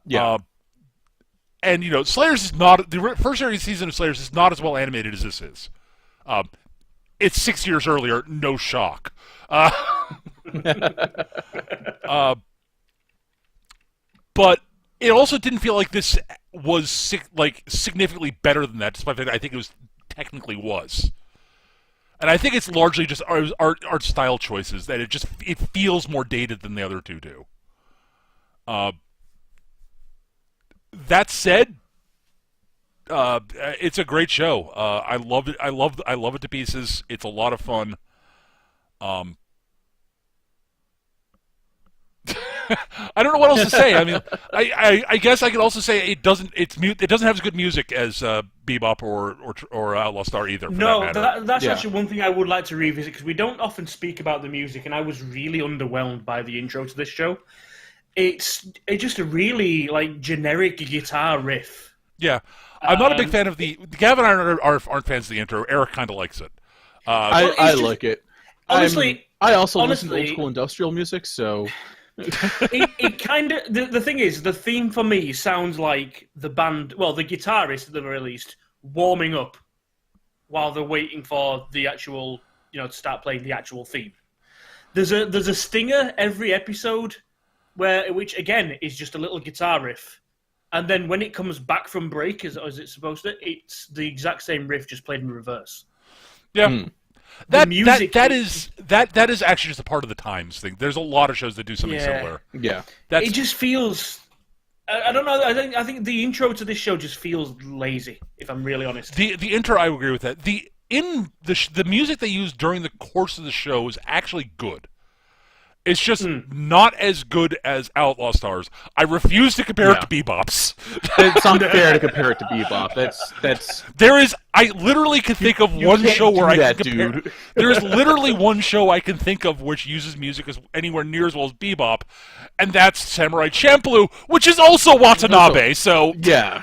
Yeah. And Slayers is not the first season of Slayers is not as well animated as this is. It's 6 years earlier, no shock. But it also didn't feel like this was significantly better than that, despite the fact I think it was technically was. And I think it's largely just art style choices that it feels more dated than the other two do. That said, it's a great show. I love it. I love it to pieces. It's a lot of fun. I don't know what else to say. I mean, I guess I could also say it doesn't have as good music as Bebop or Outlaw Star either. No, that's actually one thing I would like to revisit, because we don't often speak about the music, and I was really underwhelmed by the intro to this show. It's just a really generic guitar riff. Yeah, I'm not a big fan of the Gav and I aren't fans of the intro. Eric kind of likes it. I like it. Honestly, I also listen to old school industrial music, so it kind of the thing is the theme for me sounds like the band, well, the guitarist that they released warming up while they're waiting for the actual, to start playing the actual theme. There's a stinger every episode which again is just a little guitar riff. And then when it comes back from break, as it's supposed to, it's the exact same riff, just played in reverse. Yeah, that is actually just a part of the times thing. There's a lot of shows that do something similar. Yeah, it just feels. I don't know. I think the intro to this show just feels lazy. If I'm really honest, the intro, I agree with that. The music they use during the course of the show is actually good. It's just not as good as Outlaw Stars. I refuse to compare it to Bebop's. It's unfair to compare it to Bebop. That's. There is. I literally can think of one show where I can compare. Dude. There is literally one show I can think of which uses music as anywhere near as well as Bebop, and that's Samurai Champloo, which is also Watanabe. So yeah.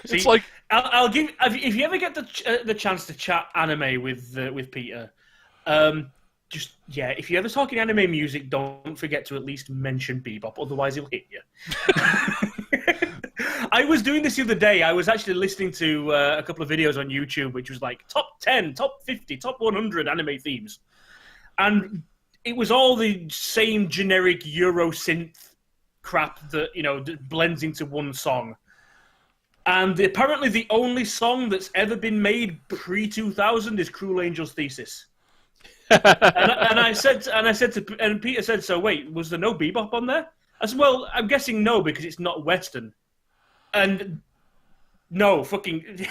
It's like I'll give if you ever get the chance to chat anime with Peter. If you're ever talking anime music, don't forget to at least mention Bebop, otherwise he'll hit you. I was doing this the other day. I was actually listening to a couple of videos on YouTube, which was like top 10, top 50, top 100 anime themes. And it was all the same generic Euro synth crap that, blends into one song. And apparently the only song that's ever been made pre-2000 is Cruel Angel's Thesis. and Peter said, so wait, was there no Bebop on there? I said, well, I'm guessing no, because it's not Western. And no, fucking...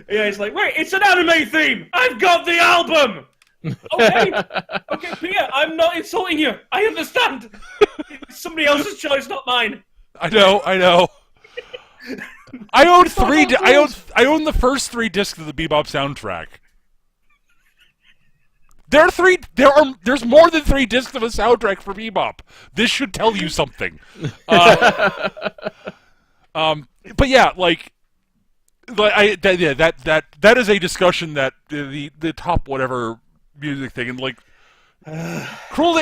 Yeah, it's like, wait, it's an anime theme! I've got the album! Okay, Peter, I'm not insulting you. I understand. It's somebody else's choice, not mine. I know. I own I own the first 3 discs of the Bebop soundtrack. There's more than 3 discs of a soundtrack for Bebop. This should tell you something. But yeah, that is a discussion that the top whatever music thing and like Cruel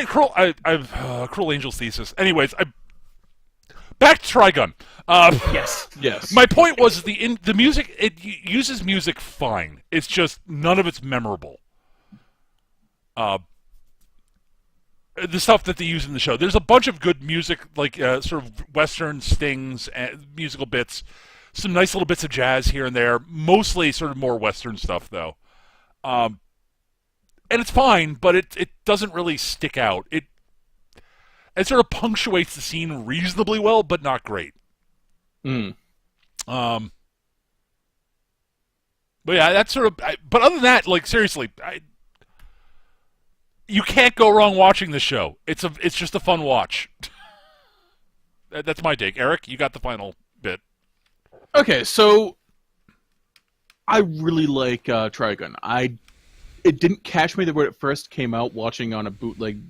Angel's Thesis. Anyways, back to Trigun. Yes. My point was the music. It uses music fine. It's just none of it's memorable. The stuff that they use in the show. There's a bunch of good music, like sort of Western stings and musical bits. Some nice little bits of jazz here and there. Mostly sort of more Western stuff, though. And it's fine, but it doesn't really stick out. It sort of punctuates the scene reasonably well, but not great. But yeah, that's sort of. But other than that, like seriously, you can't go wrong watching the show. It's just a fun watch. That's my take. Eric, you got the final bit. Okay, so I really like Trigun. It didn't catch me when it first came out, watching on a bootleg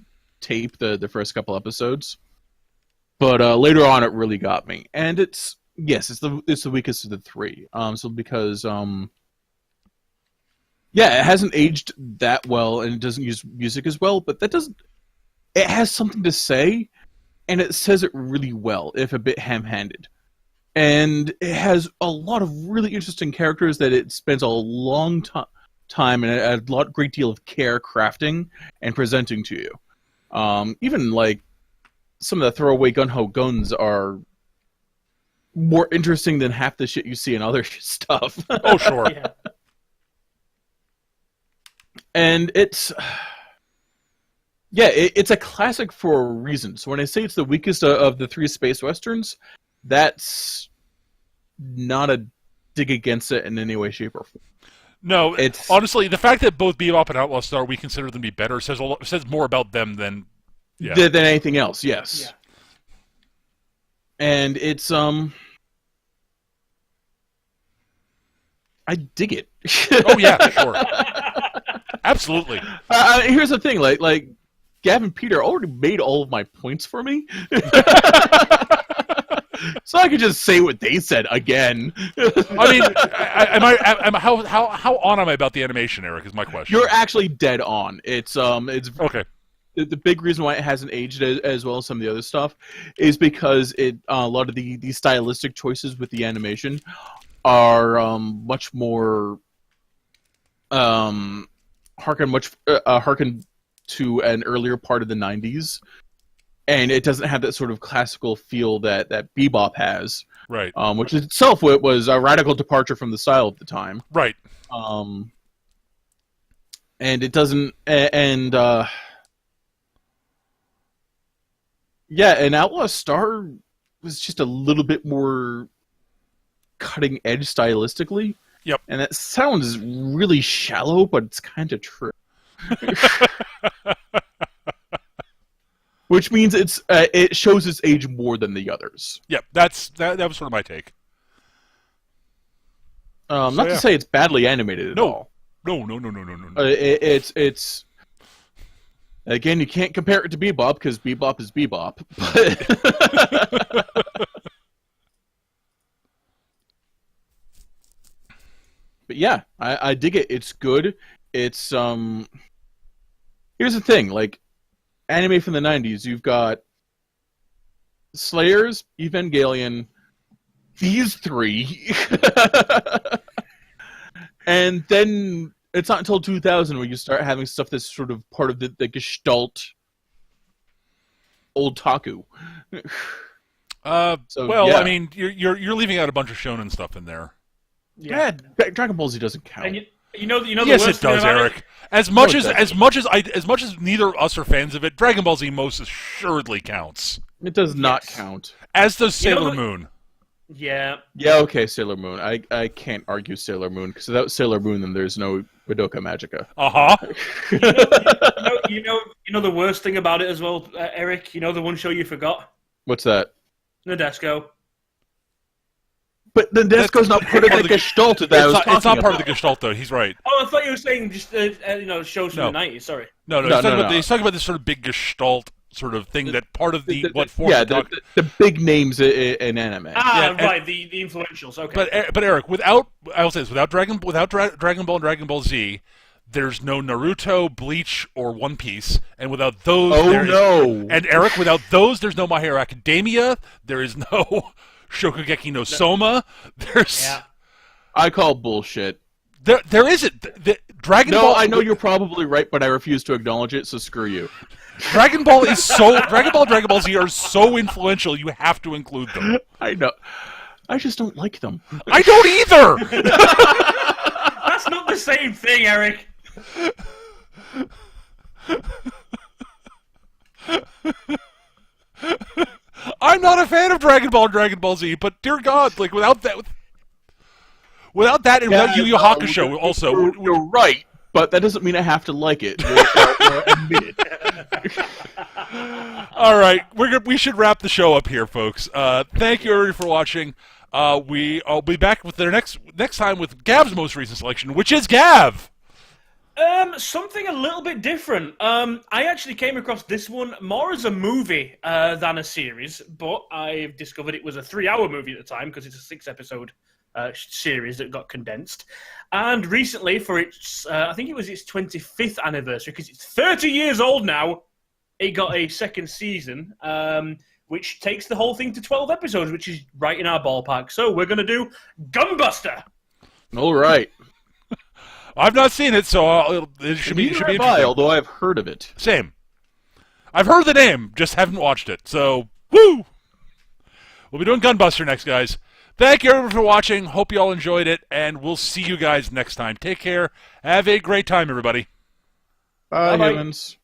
tape the first couple episodes, but later on it really got me. And it's the weakest of the 3. Because it hasn't aged that well, and it doesn't use music as well, but it has something to say, and it says it really well, if a bit ham-handed. And it has a lot of really interesting characters that it spends a long time and a great deal of care crafting and presenting to you. Even like some of the throwaway Gung-Ho Guns are more interesting than half the shit you see in other stuff. Oh, sure. Yeah. And it's a classic for a reason. So when I say it's the weakest of the 3 space westerns, that's not a dig against it in any way, shape, or form. No, it's honestly the fact that both Bebop and Outlaw Star we consider them to be better says more about them than anything else. Yes. Yeah. And it's I dig it. Oh yeah, sure. Absolutely. Here's the thing, like Gav and Peter already made all of my points for me. So I could just say what they said again. I mean, how on am I about the animation, Eric? Is my question. You're actually dead on. It's okay. The big reason why it hasn't aged as well as some of the other stuff is because a lot of the stylistic choices with the animation are much more harken to an earlier part of the 90s, and it doesn't have that sort of classical feel that Bebop has, Right. Which itself was a radical departure from the style of the time, Right. And it doesn't, yeah, and Outlaw Star was just a little bit more cutting edge stylistically. Yep. And that sounds really shallow, but it's kind of true. Which means it shows its age more than the others. Yep. That was sort of my take. Not to say it's badly animated at all. No. It's again, you can't compare it to Bebop because Bebop is Bebop. But yeah, I dig it. It's good. It's here's the thing, like anime from the 90s, you've got Slayers, Evangelion, these three. And then it's not until 2000 when you start having stuff that's sort of part of the Gestalt old taku. Well, yeah. I mean, you're leaving out a bunch of shonen stuff in there. Yeah, Dragon Ball Z doesn't count. And you know the Yes, worst it does, thing about Eric. it? As much as neither of us are fans of it, Dragon Ball Z most assuredly counts. It does not count. As does You know Sailor the- Moon. Yeah. Yeah, okay, Sailor Moon. I can't argue Sailor Moon, because without Sailor Moon, then there's no Madoka Magica. Uh-huh. You know the worst thing about it as well, Eric? You know the one show you forgot? What's that? Nadesco. But the Nesco's not part of the Gestalt that I was talking It's not part of about. the Gestalt, though. He's right. Oh, I thought you were saying just shows from No. the 90s. Sorry. No, No, he's talking about this sort of big Gestalt sort of thing that part of the what forms yeah, the the big names in anime. Right, the influentials. Okay. But Eric, without Dragon Ball and Dragon Ball Z, there's no Naruto, Bleach, or One Piece, and without those, and Eric, without those, there's no My Hero Academia. There is no Shokugeki no Soma. I call bullshit. There isn't. Dragon Ball. No, I know you're probably right, but I refuse to acknowledge it. So screw you. Dragon Ball and Dragon Ball Z are so influential. You have to include them. I know. I just don't like them. I don't either. That's not the same thing, Eric. I'm not a fan of Dragon Ball and Dragon Ball Z, but dear God, like without that, and without Yu Yu Hakusho, also. You're right, but that doesn't mean I have to like it. Or admit it. All right, we should wrap the show up here, folks. Thank you everybody for watching. I'll be back with the next time with Gav's most recent selection, which is Gav. Something a little bit different. I actually came across this one more as a movie than a series, but I've discovered it was a 3-hour movie at the time because it's a 6-episode series that got condensed. And recently, for its, I think it was its 25th anniversary, because it's 30 years old now, it got a second season, which takes the whole thing to 12 episodes, which is right in our ballpark. So we're going to do Gunbuster. All right. I've not seen it, so it should be interesting. Although I've heard of it. Same. I've heard the name, just haven't watched it. So, woo! We'll be doing Gunbuster next, guys. Thank you everyone for watching. Hope you all enjoyed it, and we'll see you guys next time. Take care. Have a great time, everybody. Bye, Bye-bye. humans.